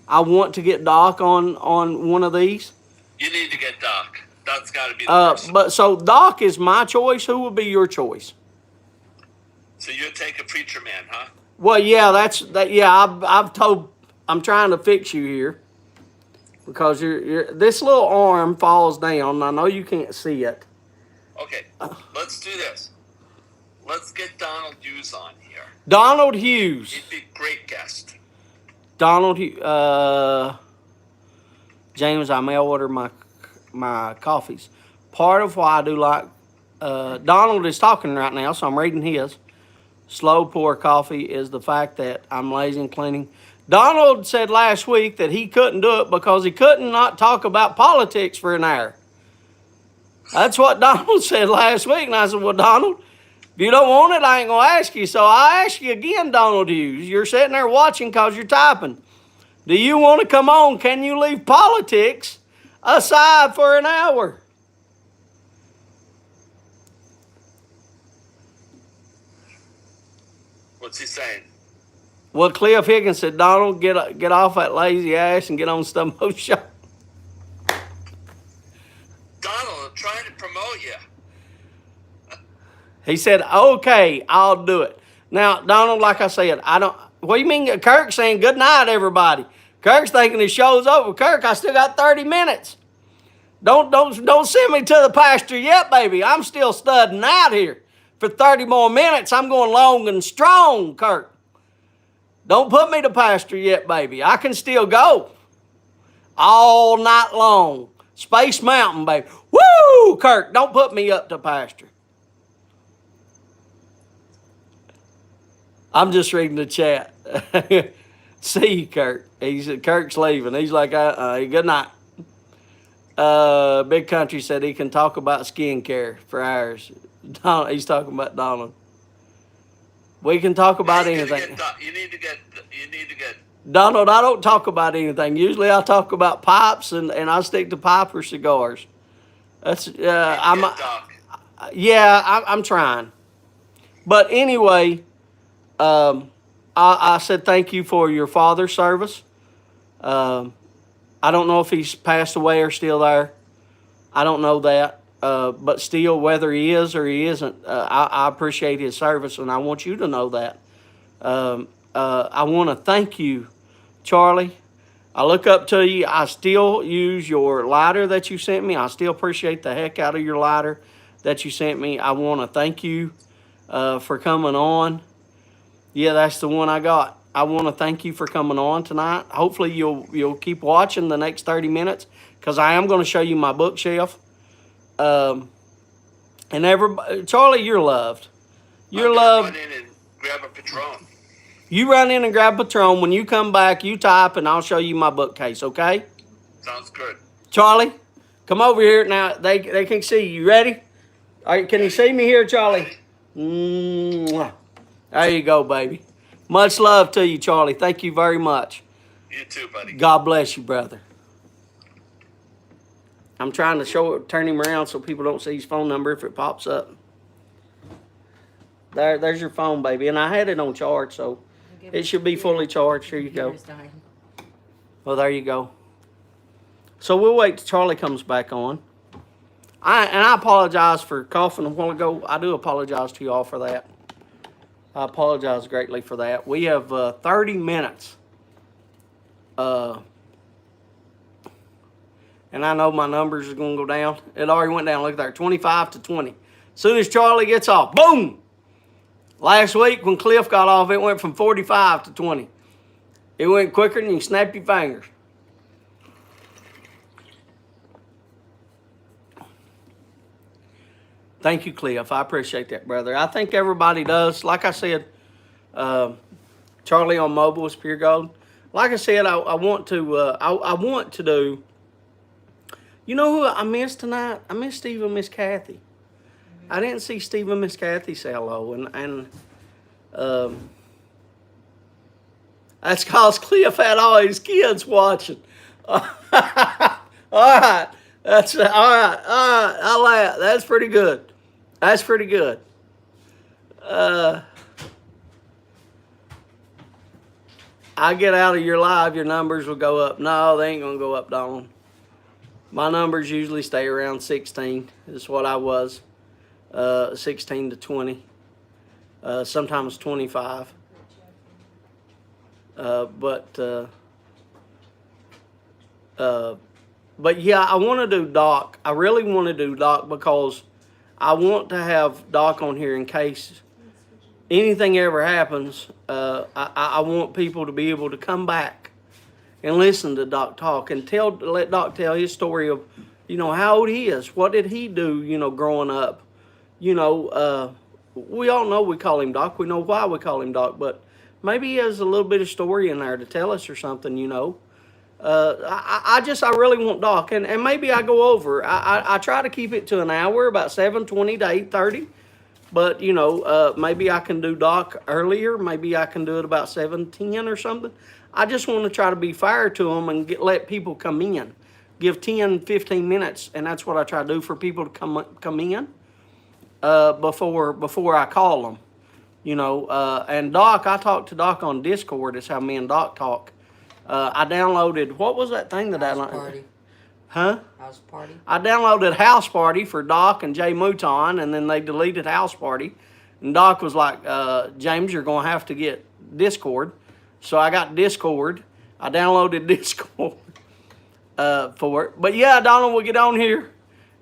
I want to get Doc on one of these. You need to get Doc. Doc's got to be the person. But so Doc is my choice. Who would be your choice? So you'll take a preacher man, huh? Well, yeah, that's that. Yeah, I've told. I'm trying to fix you here because you're this little arm falls down. I know you can't see it. Okay, let's do this. Let's get Donald Hughes on here. Donald Hughes. He'd be a great guest. Donald Hughes. James, I mail order my coffees. Part of why I do like Donald is talking right now, so I'm reading his. Slow pour coffee is the fact that I'm lazy and cleaning. Donald said last week that he couldn't do it because he couldn't not talk about politics for an hour. That's what Donald said last week. And I said, well, Donald, if you don't want it, I ain't going to ask you. So I ask you again, Donald Hughes. You're sitting there watching because you're typing. Do you want to come on? Can you leave politics aside for an hour? What's he saying? Well, Cliff Higgins said, Donald, get off that lazy ass and get on Stumbo show. Donald, I'm trying to promote you. He said, okay, I'll do it. Now, Donald, like I said, what do you mean? Kirk's saying good night, everybody. Kirk's thinking his show's over. Kirk, I still got 30 minutes. Don't send me to the pasture yet, baby. I'm still studying out here. For 30 more minutes, I'm going long and strong, Kirk. Don't put me to pasture yet, baby. I can still go. All night long. Space Mountain, baby. Woo, Kirk, don't put me up to pasture. I'm just reading the chat. See you, Kirk. Kirk's leaving. He's like, good night. Big Country said he can talk about skincare for hours. He's talking about Donald. We can talk about anything. You need to get. Donald, I don't talk about anything. Usually I talk about pipes and I stick to pipe or cigars. That's I'm trying. But anyway, I said thank you for your father's service. I don't know if he's passed away or still there. I don't know that. But still, whether he is or he isn't, I appreciate his service, and I want you to know that. I want to thank you, Charlie. I look up to you. I still use your lighter that you sent me. I still appreciate the heck out of your lighter that you sent me. I want to thank you for coming on. Yeah, that's the one I got. I want to thank you for coming on tonight. Hopefully, you'll keep watching the next 30 minutes because I am going to show you my bookshelf. And everybody, Charlie, you're loved. You're loved. Run in and grab a Patron. You run in and grab a Patron. When you come back, you type, and I'll show you my bookcase. Okay? Sounds good. Charlie, come over here now. They can see you. You ready? All right, can you see me here, Charlie? Mwah. There you go, baby. Much love to you, Charlie. Thank you very much. You too, buddy. God bless you, brother. I'm trying to turn him around so people don't see his phone number if it pops up. There's your phone, baby. And I had it on charge, so it should be fully charged. Here you go. Well, there you go. So we'll wait till Charlie comes back on. I apologize for coughing a while ago. I do apologize to you all for that. I apologize greatly for that. We have 30 minutes and I know my numbers are going to go down. It already went down. Look there, 25 to 20. As soon as Charlie gets off, boom! Last week when Cliff got off, it went from 45 to 20. It went quicker than you snap your fingers. Thank you, Cliff. I appreciate that, brother. I think everybody does. Like I said, Charlie on mobile is pure gold. Like I said, I want to. I want to do. You know who I missed tonight? I missed Steve and Miss Kathy. Mm-hmm. I didn't see Steve and Miss Kathy say hello, and that's because Cliff had all his kids watching. All right, that's all right. I laugh. That's pretty good. That's pretty good. I get out of your live, your numbers will go up. No, they ain't gonna go up, Donald. My numbers usually stay around 16. Is what I was. 16 to 20. Sometimes 25. But yeah, I want to do Doc. I really want to do Doc because I want to have Doc on here in case anything ever happens. I want people to be able to come back and listen to Doc talk and let Doc tell his story of, how old he is. What did he do, growing up? We all know we call him Doc. We know why we call him Doc, but maybe he has a little bit of story in there to tell us or something, I really want Doc, and maybe I go over. I try to keep it to an hour, about 7:20 to 8:30. But, maybe I can do Doc earlier. Maybe I can do it about 7:10 or something. I just want to try to be fair to them and let people come in. Give 10, 15 minutes, and that's what I try to do for people to come in before I call them. And Doc, I talked to Doc on Discord. That's how me and Doc talk. I downloaded, what was that thing that House I... Party. Huh? House Party. I downloaded House Party for Doc and Jay Mouton, and then they deleted House Party. And Doc was like, James, you're going to have to get Discord. So I got Discord. I downloaded Discord for it. But yeah, Donald, we'll get on here.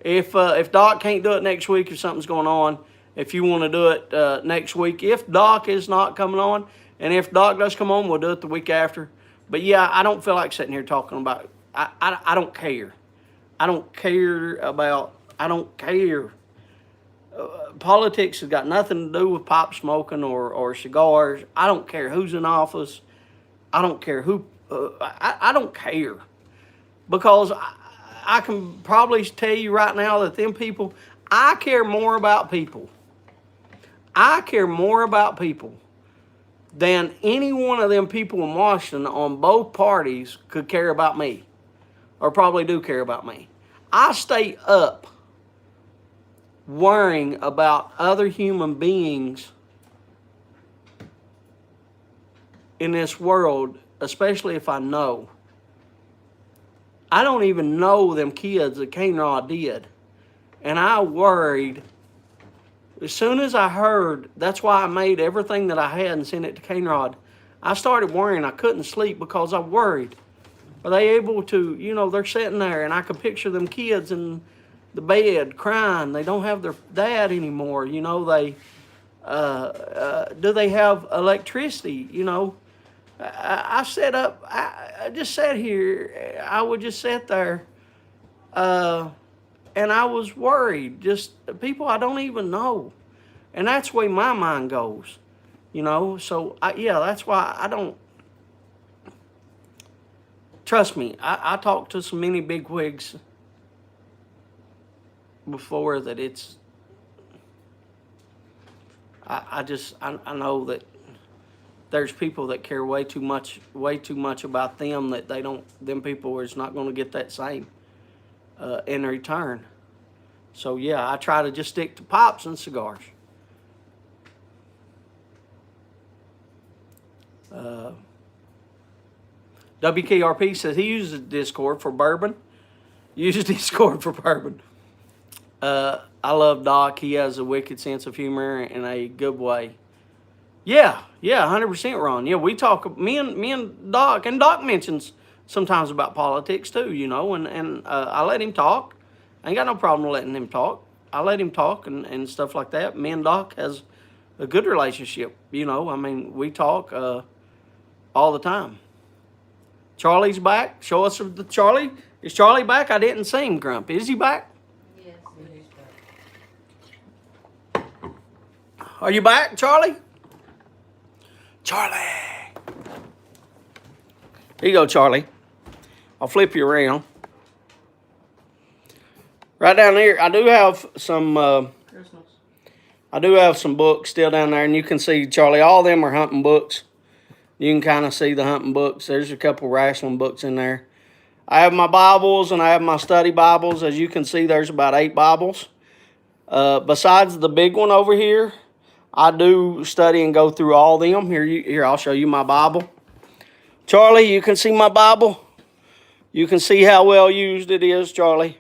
If Doc can't do it next week, if something's going on, if you want to do it next week. If Doc is not coming on, and if Doc does come on, we'll do it the week after. But yeah, I don't feel like sitting here talking about it. I don't care. I don't care. Politics has got nothing to do with pop smoking or cigars. I don't care who's in office. I don't care who. I don't care. Because I can probably tell you right now that them people, I care more about people. I care more about people than any one of them people in Washington on both parties could care about me. Or probably do care about me. I stay up worrying about other human beings in this world, especially if I know. I don't even know them kids that Cainrod did. And I worried, as soon as I heard, that's why I made everything that I had and sent it to Cainrod. I started worrying. I couldn't sleep because I worried. Are they able to, they're sitting there and I can picture them kids in the bed crying. They don't have their dad anymore. Do they have electricity? I sat up, I just sat here. I would just sit there and I was worried. Just people I don't even know. And that's the way my mind goes, So, that's why I don't. Trust me, I talked to so many bigwigs before that it's. I know that there's people that care way too much about them that they don't. Them people is not going to get that same in return. So yeah, I try to just stick to pops and cigars. WKRP says he uses Discord for bourbon. Uses Discord for bourbon. I love Doc. He has a wicked sense of humor in a good way. Yeah, 100% Ron. Yeah, we talk, me and Doc, and Doc mentions sometimes about politics too, you know, and I let him talk. I ain't got no problem letting him talk. I let him talk and stuff like that. Me and Doc has a good relationship, you know. I mean, we talk all the time. Charlie's back. Show us the Charlie. Is Charlie back? I didn't see him, Grump. Is he back? He's back. Are you back, Charlie? Charlie. Here you go, Charlie. I'll flip you around. Right down there, I do have some. I do have some books still down there, and you can see, Charlie, all of them are hunting books. You can kind of see the hunting books. There's a couple wrestling books in there. I have my Bibles, and I have my study Bibles. As you can see, there's about 8 Bibles. Besides the big one over here, I do study and go through all of them. Here, I'll show you my Bible. Charlie, you can see my Bible. You can see how well used it is, Charlie.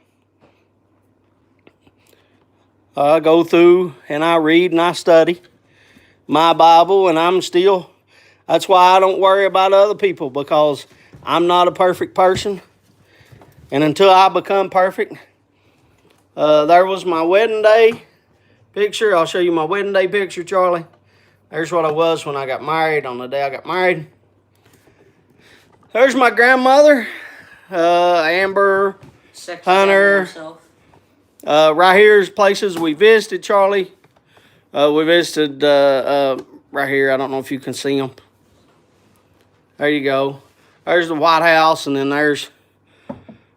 I go through and I read and I study my Bible, and that's why I don't worry about other people, because I'm not a perfect person. And until I become perfect, there was my wedding day picture. I'll show you my wedding day picture, Charlie. There's what I was when I got married, on the day I got married. There's my grandmother, Amber, Hunter. Right here's places we visited, Charlie. We visited right here. I don't know if you can see them. There you go. There's the White House, and then there's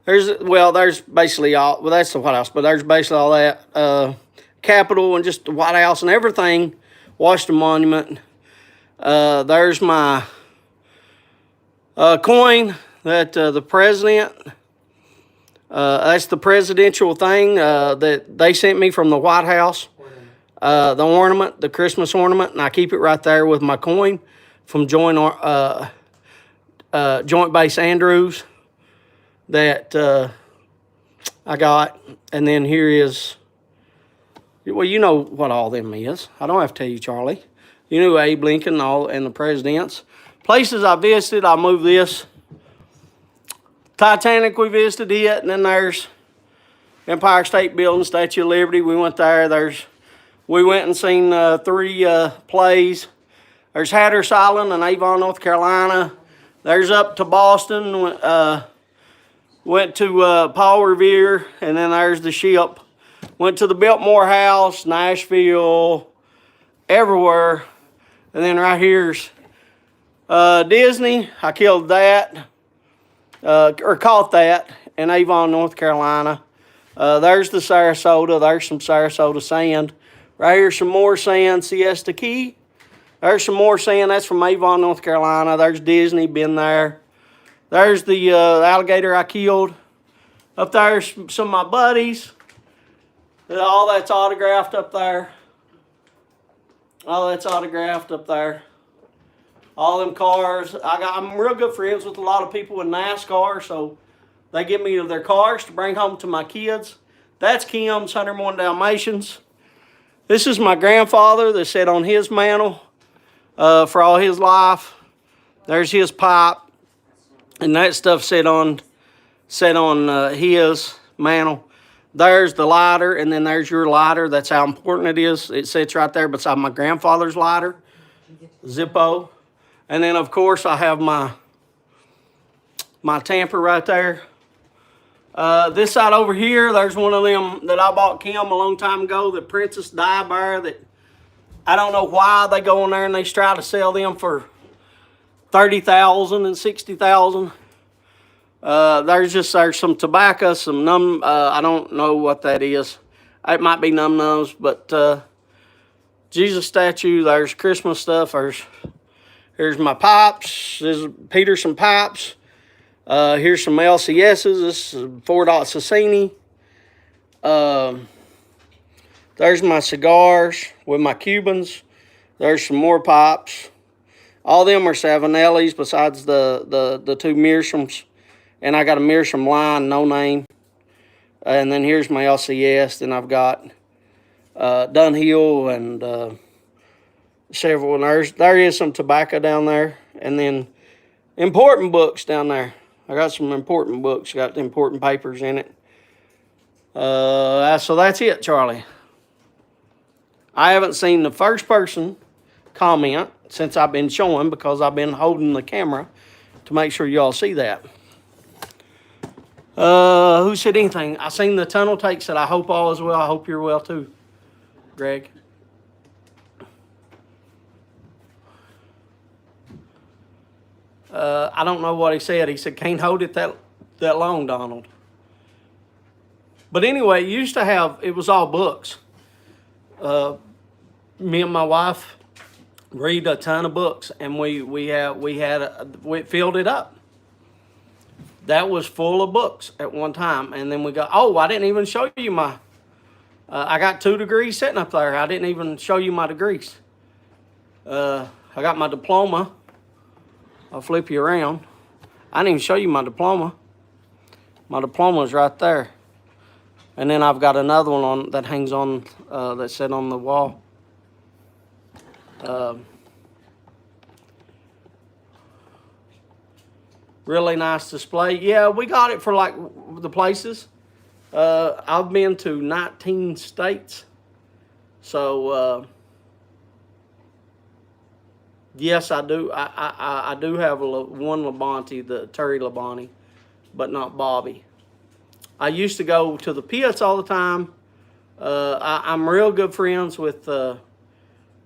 basically all. Well, that's the White House, but there's basically all that Capitol and just the White House and everything. Washington Monument. There's my coin that the president. That's the presidential thing that they sent me from the White House. The ornament, the Christmas ornament, and I keep it right there with my coin from Joint Base Andrews that I got. And then here is, well, you know what all them is. I don't have to tell you, Charlie. You knew Abe Lincoln and the presidents. Places I visited, I'll move this. Titanic, we visited it, and then there's Empire State Building, Statue of Liberty. We went there. We went and seen 3 plays. There's Hatteras Island in Avon, North Carolina. There's up to Boston. Went to Paul Revere, and then there's the ship. Went to the Biltmore House, Nashville, everywhere. And then right here's Disney. I killed that. Or caught that in Avon, North Carolina. There's the Sarasota. There's some Sarasota sand. Right here, some more sand, Siesta Key. There's some more sand. That's from Avon, North Carolina. There's Disney, been there. There's the alligator I killed. Up there's some of my buddies. All that's autographed up there. All that's autographed up there. All them cars. I'm real good friends with a lot of people in NASCAR, so they give me their cars to bring home to my kids. That's Kim's 101 Dalmatians. This is my grandfather that sat on his mantle for all his life. There's his pipe, and that stuff sat on his mantle. There's the lighter, and then there's your lighter. That's how important it is. It sits right there beside my grandfather's lighter, Zippo. And then, of course, I have my tamper right there. This side over here, there's one of them that I bought Kim a long time ago, the Princess Di Bear, that I don't know why they go in there and they try to sell them for $30,000 and $60,000. There's some tobacco, some I don't know what that is. It might be num-nums, but Jesus statue, there's Christmas stuff, here's my pipes. There's Peterson pipes. Here's some LCSs. This is 4-dot Sassini. There's my cigars with my Cubans. There's some more pipes. All them are Savinellis besides the 2 Mearshams. And I got a Mearsham line, no name. And then here's my LCS. Then I've got Dunhill and several. And there is some tobacco down there. And then important books down there. I got some important books. Got the important papers in it. So that's it, Charlie. I haven't seen the first person comment since I've been showing because I've been holding the camera to make sure y'all see that. Who said anything? I seen the tunnel take said, I hope all is well. I hope you're well too, Greg. I don't know what he said. He said, can't hold it that long, Donald. But anyway, it used to have, it was all books. Me and my wife read a ton of books, and we filled it up. That was full of books at one time, and then we got, oh, I didn't even show you my, I got 2 degrees sitting up there. I didn't even show you my degrees. I got my diploma. I'll flip you around. I didn't even show you my diploma. My diploma is right there. And then I've got another one on that hangs on, that's set on the wall. Really nice display. Yeah, we got it for like the places. I've been to 19 states. So, yes, I do. I do have one Labonte, the Terry Labonte, but not Bobby. I used to go to the pits all the time. I'm real good friends with a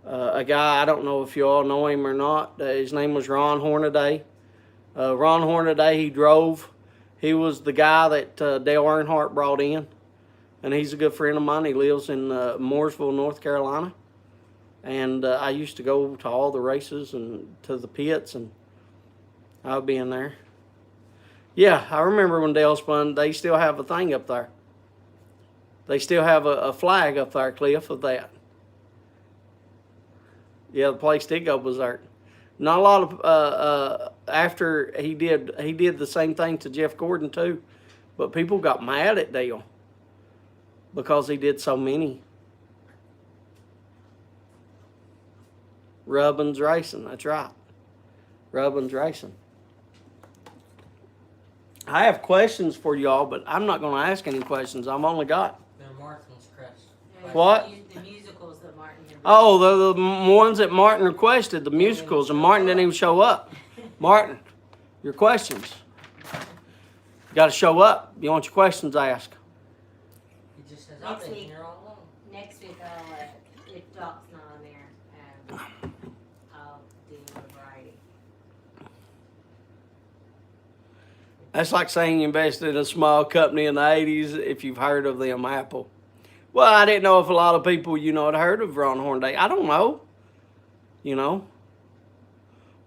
guy. I don't know if you all know him or not. His name was Ron Hornaday. Ron Hornaday, he drove. He was the guy that Dale Earnhardt brought in. And he's a good friend of mine. He lives in Mooresville, North Carolina. And I used to go to all the races and to the pits, and I would be in there. Yeah, I remember when Dale spun, they still have a thing up there. They still have a flag up there, Cliff, of that. Yeah, the place did go berserk. Not a lot of, after he did the same thing to Jeff Gordon too, but people got mad at Dale because he did so many. Rubbins Racing, that's right. Rubbins Racing. I have questions for y'all, but I'm not going to ask any questions. I've only got. They're Martin's crest. What? The musicals that Martin did. Oh, the ones that Martin requested, the musicals, and Martin didn't even show up. Martin, your questions. You got to show up. You want your questions asked. He just says, I've Next been week. here all along. Next week, if Doc's not on there, I'll do a variety. That's like saying you invested in a small company in the 80s if you've heard of them, Apple. Well, I didn't know if a lot of people, had heard of Ron Hornaday. I don't know,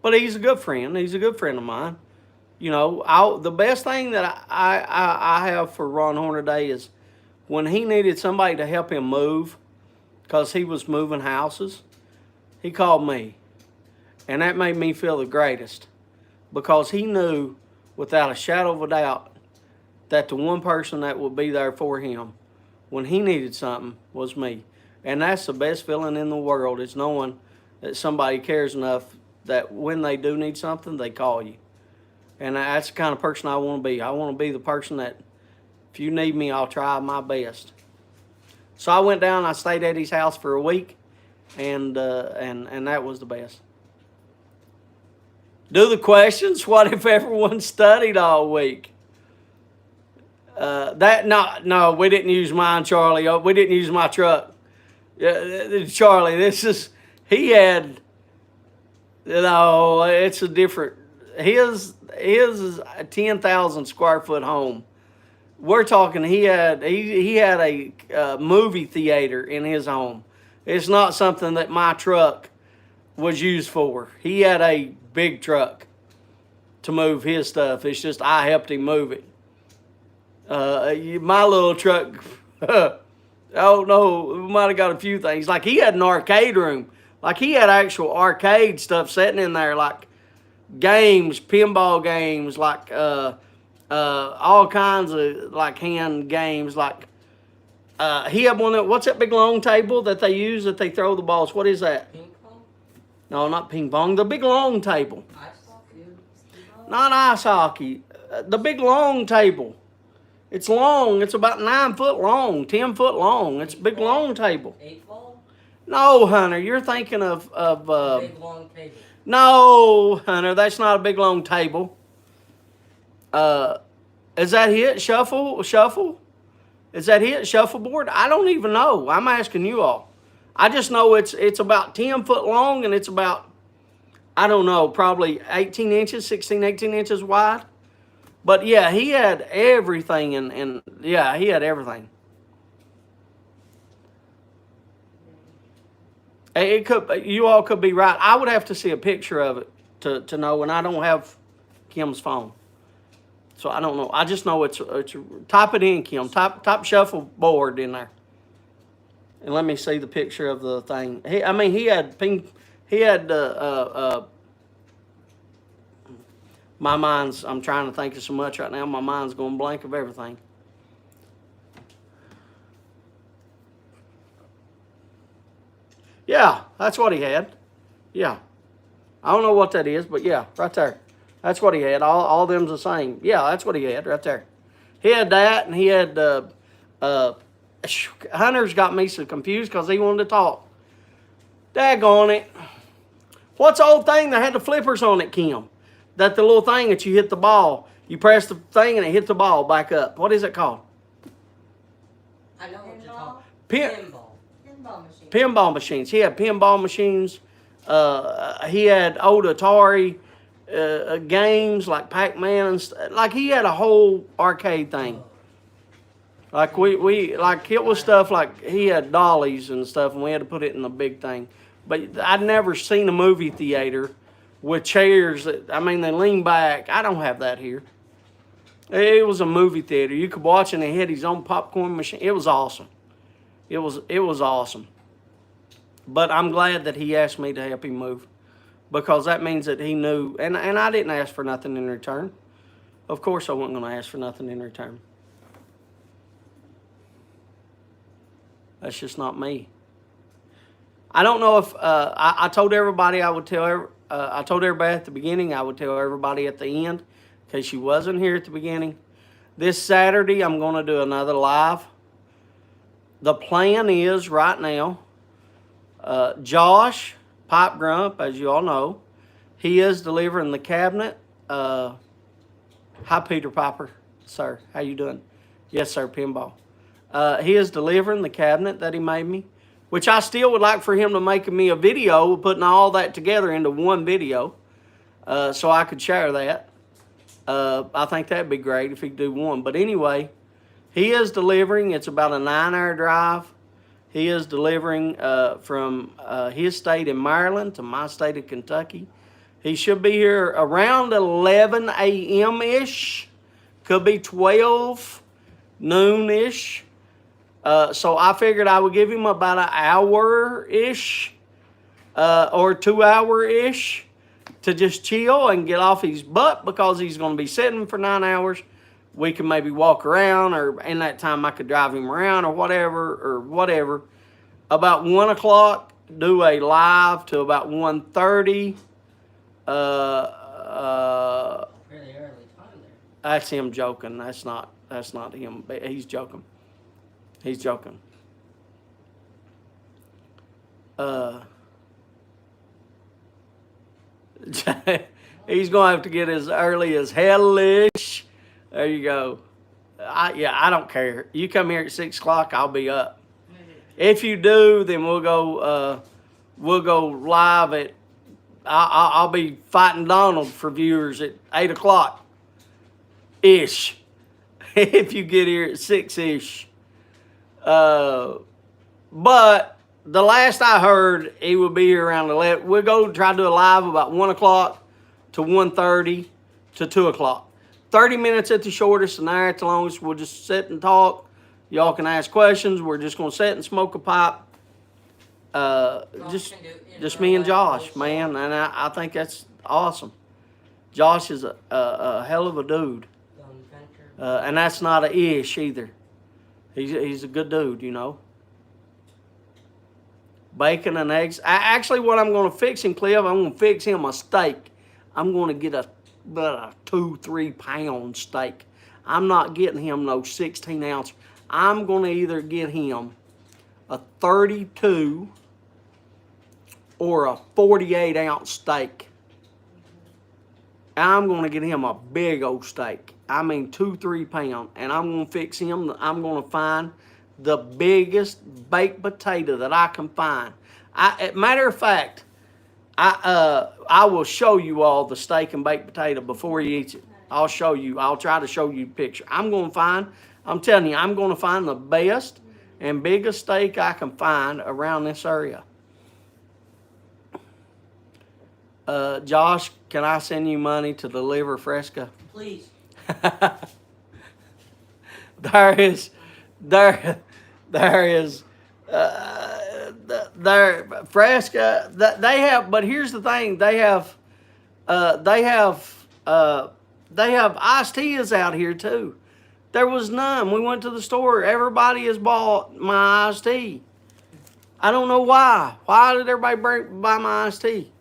But he's a good friend. He's a good friend of mine. The best thing that I have for Ron Hornaday is when he needed somebody to help him move, because he was moving houses, he called me. And that made me feel the greatest, because he knew without a shadow of a doubt that the one person that would be there for him when he needed something was me. And that's the best feeling in the world, is knowing that somebody cares enough that when they do need something, they call you. And that's the kind of person I want to be. I want to be the person that, if you need me, I'll try my best. So I went down, I stayed at his house for a week, and that was the best. Do the questions. What if everyone studied all week? No, we didn't use mine, Charlie. We didn't use my truck. Charlie, he had, it's a different, his is a 10,000 square foot home. We're talking, he had a movie theater in his home. It's not something that my truck was used for. He had a big truck to move his stuff. It's just I helped him move it. My little truck, oh no, we might have got a few things. Like he had an arcade room. Like he had actual arcade stuff sitting in there, like games, pinball games, like all kinds of like hand games. Like he had one what's that big long table that they use that they throw the balls? What is that? Ping pong? No, not ping pong. The big long table. Ice hockey? Not ice hockey. the big long table. It's long. It's about 9 foot long, 10 foot long. It's a big long table. 8 ball? No, Hunter, you're thinking of Big long table. No, Hunter, that's not a big long table. Is that it? Shuffle? Is that it? Shuffleboard? I don't even know. I'm asking you all. I just know it's about 10 foot long and it's about, I don't know, probably 18 inches, 16, 18 inches wide. But yeah, he had everything and yeah, he had everything. It could, you all could be right. I would have to see a picture of it to know, and I don't have Kim's phone. So I don't know. I just know it's type it in, Kim. Type shuffleboard in there. And let me see the picture of the thing. He had pink. He had my mind's. I'm trying to think of so much right now. My mind's going blank of everything. Yeah, that's what he had. Yeah, I don't know what that is, but yeah, right there. That's what he had. All them's the same. Yeah, that's what he had right there. He had that, and he had. Hunter's got me so confused because he wanted to talk. Daggone it. What's the old thing that had the flippers on it, Kim? That the little thing that you hit the ball. You press the thing and it hits the ball back up. What is it called? I know what you're talking. Pinball. Pinball. Pinball machine. Pinball machines. He had pinball machines. He had old Atari games like Pac-Man and stuff. Like he had a whole arcade thing. Like we like it was stuff like he had dollies and stuff, and we had to put it in the big thing. But I'd never seen a movie theater with chairs that, I mean, they lean back. I don't have that here. It was a movie theater. You could watch and he had his own popcorn machine. It was awesome. It was awesome. But I'm glad that he asked me to help him move, because that means that he knew, and I didn't ask for nothing in return. Of course I wasn't going to ask for nothing in return. That's just not me. I don't know if I told everybody I would tell. I told everybody at the beginning. I would tell everybody at the end, in case you wasn't here at the beginning. This Saturday, I'm going to do another live. The plan is right now. Josh Pipe Grump, as you all know, he is delivering the cabinet. Hi, Peter Piper, sir. How you doing? Yes, sir. Pinball. He is delivering the cabinet that he made me, which I still would like for him to make me a video, putting all that together into one video, so I could share that. I think that'd be great if he could do one. But anyway, he is delivering. It's about a 9-hour drive. He is delivering from his state in Maryland to my state of Kentucky. He should be here around 11 a.m.-ish. Could be 12 noon-ish. So I figured I would give him about an hour-ish or 2 hour-ish to just chill and get off his butt, because he's going to be sitting for 9 hours. We can maybe walk around, or in that time I could drive him around or whatever. About 1 o'clock, do a live to about 1:30. Really early time there. That's him joking. That's not him. He's joking. He's joking. He's going to have to get as early as hellish. There you go. I don't care. You come here at 6 o'clock, I'll be up. If you do, then we'll go live at, I'll be fighting Donald for viewers at 8 o'clock-ish. If you get here at 6-ish. But the last I heard, he will be here around 11. We'll go try to do a live about 1 o'clock to 1:30 to 2 o'clock. 30 minutes at the shortest, an hour at the longest. We'll just sit and talk. Y'all can ask questions. We're just going to sit and smoke a pipe. Just me and Josh, man. And I think that's awesome. Josh is a hell of a dude. And that's not a ish either. He's a good dude, you know. Bacon and eggs. Actually, what I'm going to fix him, Cliff, I'm going to fix him a steak. I'm going to get a but a 2-3 pound steak. I'm not getting him no 16 ounce. I'm going to either get him a 32 or a 48 ounce steak. I'm going to get him a big old steak. I mean 2-3 pound. And I'm going to fix him. I'm going to find the biggest baked potato that I can find. Matter of fact, I will show you all the steak and baked potato before he eats it. I'll show you. I'll try to show you a picture. I'm telling you, I'm going to find the best and biggest steak I can find around this area. Josh, can I send you money to deliver Fresca? Please. There is Fresca. They have, but here's the thing: they have iced teas out here too. There was none. We went to the store. Everybody has bought my iced tea. I don't know why. Why did everybody buy my iced tea?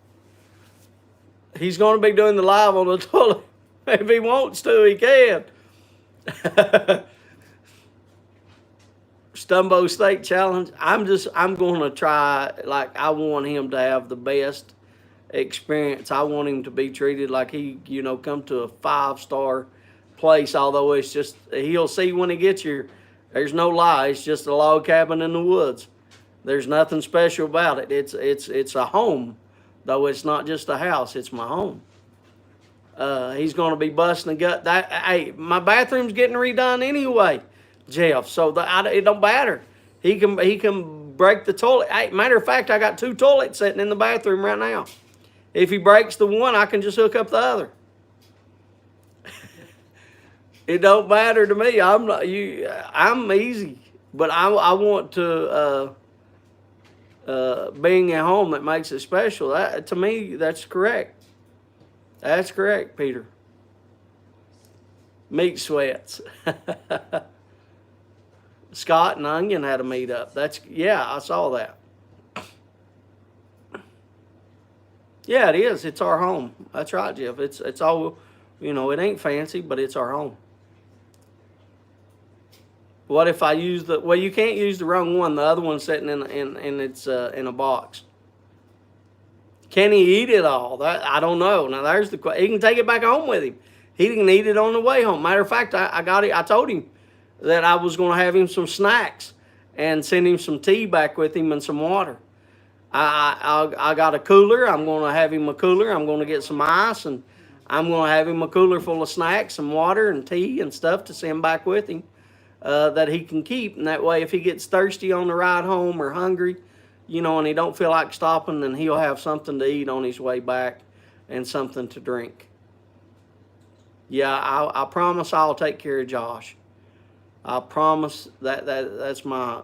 He's going to be doing the live on the toilet. If he wants to, he can. Stumbo Steak Challenge. I'm going to try, like, I want him to have the best experience. I want him to be treated like he, come to a 5-star place, although it's just, he'll see when he gets here, there's no lie, it's just a log cabin in the woods. There's nothing special about it. It's a home, though it's not just a house, it's my home. He's going to be busting the gut. Hey, my bathroom's getting redone anyway, Jeff, so it don't matter. He can break the toilet. Hey, matter of fact, I got 2 toilets sitting in the bathroom right now. If he breaks the one, I can just hook up the other. It don't matter to me. I'm easy, but I want to being at home that makes it special. To me, that's correct. That's correct, Peter. Meat sweats. Scott and Onion had a meet up. I saw that. Yeah, it is. It's our home. That's right, Jeff. It's all, it ain't fancy, but it's our home. What if I use you can't use the wrong one. The other one's sitting in a box. Can he eat it all? I don't know. Now there's the question. He can take it back home with him. He can eat it on the way home. Matter of fact, I told him that I was going to have him some snacks and send him some tea back with him and some water. I got a cooler. I'm going to have him a cooler. I'm going to get some ice, and I'm going to have him a cooler full of snacks and water and tea and stuff to send back with him that he can keep. And that way, if he gets thirsty on the ride home or hungry, and he don't feel like stopping, then he'll have something to eat on his way back and something to drink. Yeah, I promise I'll take care of Josh. I promise that's my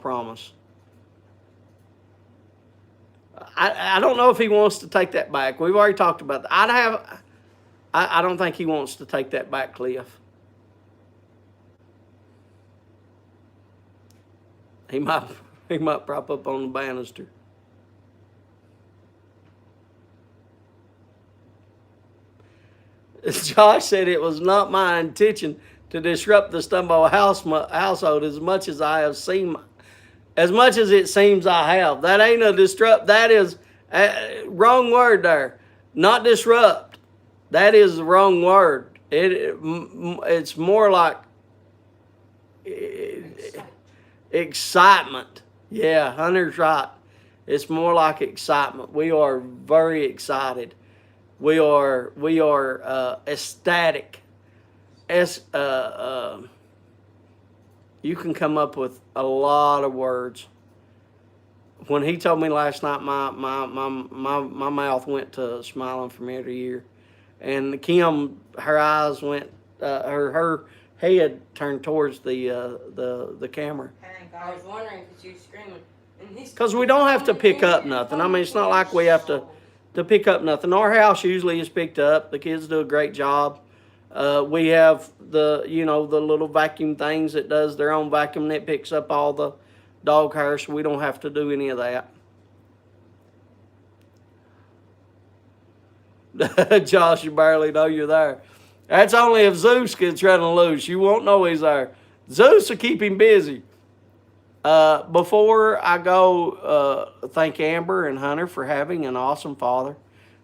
promise. I don't know if he wants to take that back. We've already talked about that. I don't think he wants to take that back, Cliff. He might prop up on the banister. Josh said it was not my intention to disrupt the Stumbo household as much as it seems I have. That ain't a disrupt. That is wrong word there. Not disrupt. That is the wrong word. It's more like excitement. Yeah, Hunter's right. It's more like excitement. We are very excited. We are ecstatic. You can come up with a lot of words. When he told me last night, my mouth went to smiling from ear to ear, and Kim, her eyes went, her head turned towards the camera. I was wondering because you were screaming. Because we don't have to pick up nothing. I mean, it's not like we have to pick up nothing. Our house usually is picked up. The kids do a great job. We have the little vacuum things that does their own vacuum that picks up all the dog hair, so we don't have to do any of that. Josh, you barely know you're there. That's only if Zeus gets running loose. You won't know he's there. Zeus will keep him busy. Before I go, thank Amber and Hunter for having an awesome father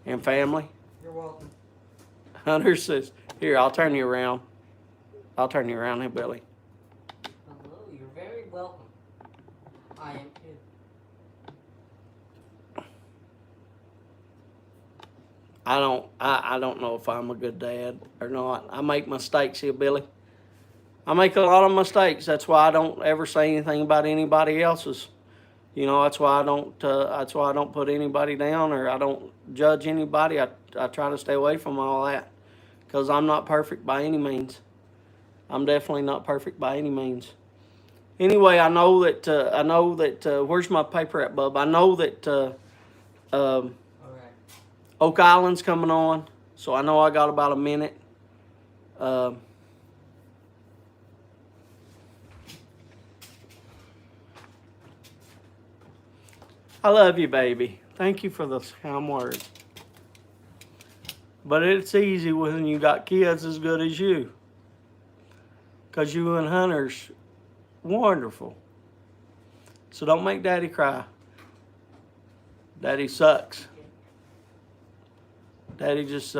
and family. You're welcome. Hunter says, here, I'll turn you around. I'll turn you around, hey, Billy. Hello, you're very welcome. I am too. I don't know if I'm a good dad or not. I make mistakes here, Billy. I make a lot of mistakes. That's why I don't ever say anything about anybody else's. You know, that's why I don't put anybody down, or I don't judge anybody. I try to stay away from all that, because I'm not perfect by any means. I'm definitely not perfect by any means. Anyway, I know that where's my paper at, bub? I know that All right. Oak Island's coming on, so I know I got about a minute. I love you, baby. Thank you for those kind words. But it's easy when you got kids as good as you, because you and Hunter's wonderful. So don't make Daddy cry. Daddy sucks. Daddy just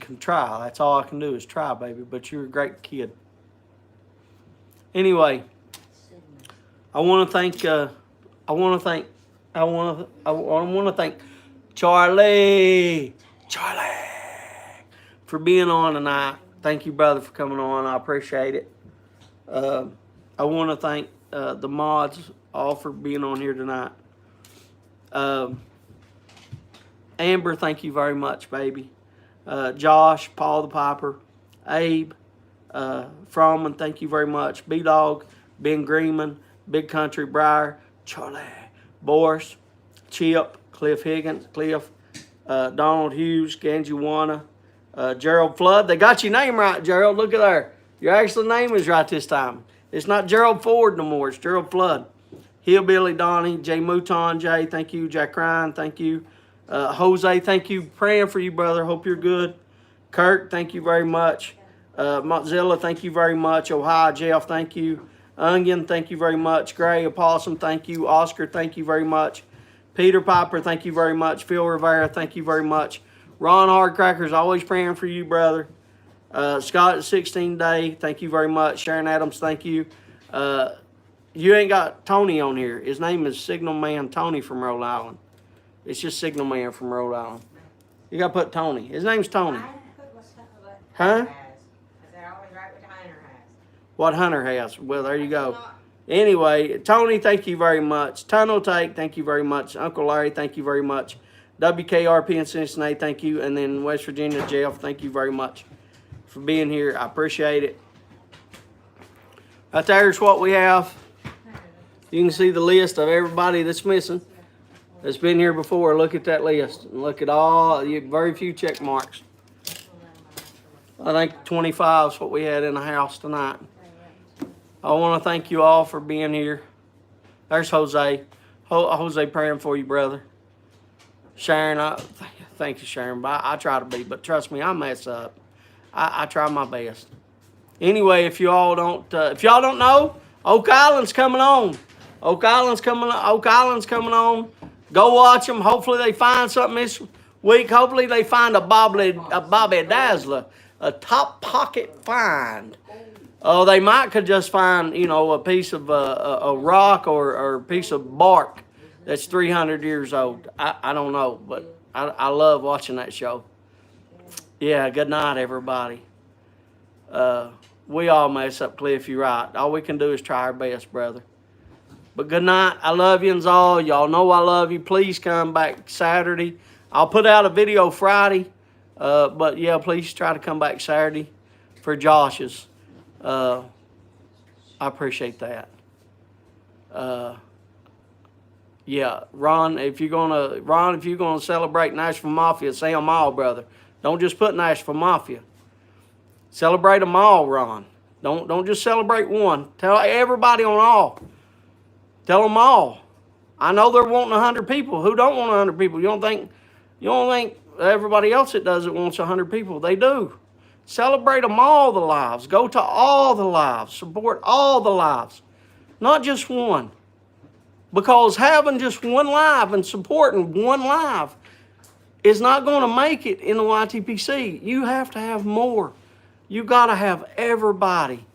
can try. That's all I can do is try, baby. But you're a great kid. Anyway, I want to thank Charlie for being on tonight. Thank you, brother, for coming on. I appreciate it. I want to thank the mods all for being on here tonight. Amber, thank you very much, baby. Josh, Paul the Piper, Abe, Froman, thank you very much. B-Dog, Ben Greenman, Big Country Briar, Charlie, Boris, Chip, Cliff Higgins, Donald Hughes, Ganjuana, Gerald Flood. They got your name right, Gerald. Look at there. Your actual name is right this time. It's not Gerald Ford no more. It's Gerald Flood. Hillbilly Donnie, Jay Mouton, Jay, thank you. Jack Ryan, thank you. Jose, thank you. Praying for you, brother. Hope you're good. Kirk, thank you very much. Mozilla, thank you very much. Ohio, Jeff, thank you. Onion, thank you very much. Gray, Opossum, thank you. Oscar, thank you very much. Peter Piper, thank you very much. Phil Rivera, thank you very much. Ron Hardcrackers, always praying for you, brother. Scott, 16 Day, thank you very much. Sharon Adams, thank you. You ain't got Tony on here. His name is Signal Man Tony from Rhode Island. It's just Signal Man from Rhode Island. You got to put Tony. His name's Tony. Huh? What Hunter has. Well, there you go. Anyway, Tony, thank you very much. Tunnel Take, thank you very much. Uncle Larry, thank you very much. WKRP in Cincinnati, thank you. And then West Virginia, Jeff, thank you very much for being here. I appreciate it. Right there's what we have. You can see the list of everybody that's missing, that's been here before. Look at that list. And look at all, very few check marks. I think 25 is what we had in the house tonight. I want to thank you all for being here. There's Jose. Jose praying for you, brother. Sharon, thank you, Sharon. I try to be, but trust me, I mess up. I try my best. Anyway, if y'all don't know, Oak Island's coming on. Oak Island's coming on. Go watch them. Hopefully they find something this week. Hopefully they find a Bobby Dazzler, a top pocket find. Oh, they might could just find, a piece of a rock or a piece of bark that's 300 years old. I don't know, but I love watching that show. Yeah, good night, everybody. We all mess up, Cliff, you're right. All we can do is try our best, brother. But good night. I love yous all. Y'all know I love you. Please come back Saturday. I'll put out a video Friday. But, yeah, please try to come back Saturday for Josh's. I appreciate that. Yeah, Ron, if you're gonna celebrate Nashville Mafia, say them all, brother. Don't just put Nashville Mafia. Celebrate them all, Ron. Don't just celebrate one. Tell everybody on all. Tell them all. I know they're wanting 100 people. Who don't want 100 people? You don't think You don't think everybody else that does it wants 100 people. They do. Celebrate them all the lives. Go to all the lives. Support all the lives. Not just one. Because having just one live and supporting one live is not going to make it in the YTPC. You have to have more. You got to have everybody.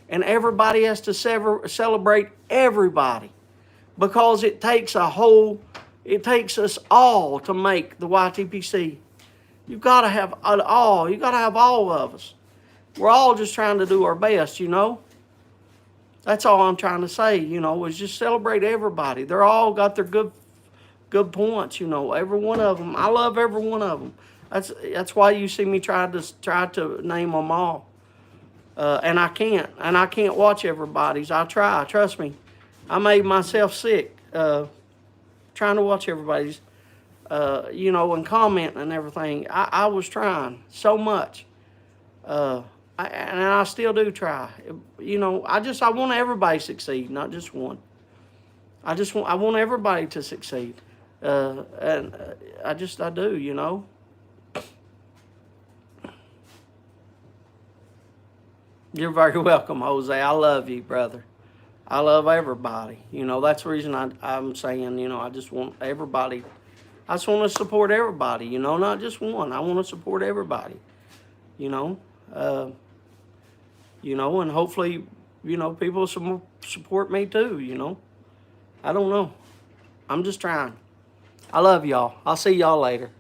And everybody has to celebrate everybody. Because it takes it takes us all to make the YTPC. You've got to have it all. You've got to have all of us. We're all just trying to do our best, you know. That's all I'm trying to say, you know, is just celebrate everybody. They're all got their good points, you know, every one of them. I love every one of them. That's why you see me try to name them all. And I can't watch everybody's. I try, trust me. I made myself sick trying to watch everybody's, you know, and commenting and everything. I was trying so much. And I still do try. You know, I want everybody to succeed, not just one. I want everybody to succeed. And I do, you know. You're very welcome, Jose. I love you, brother. I love everybody. You know, that's the reason I'm saying, you know, I just want everybody. I just want to support everybody, you know, not just one. I want to support everybody, you know. You know, and hopefully, you know, people support me too, you know. I don't know. I'm just trying. I love y'all. I'll see y'all later.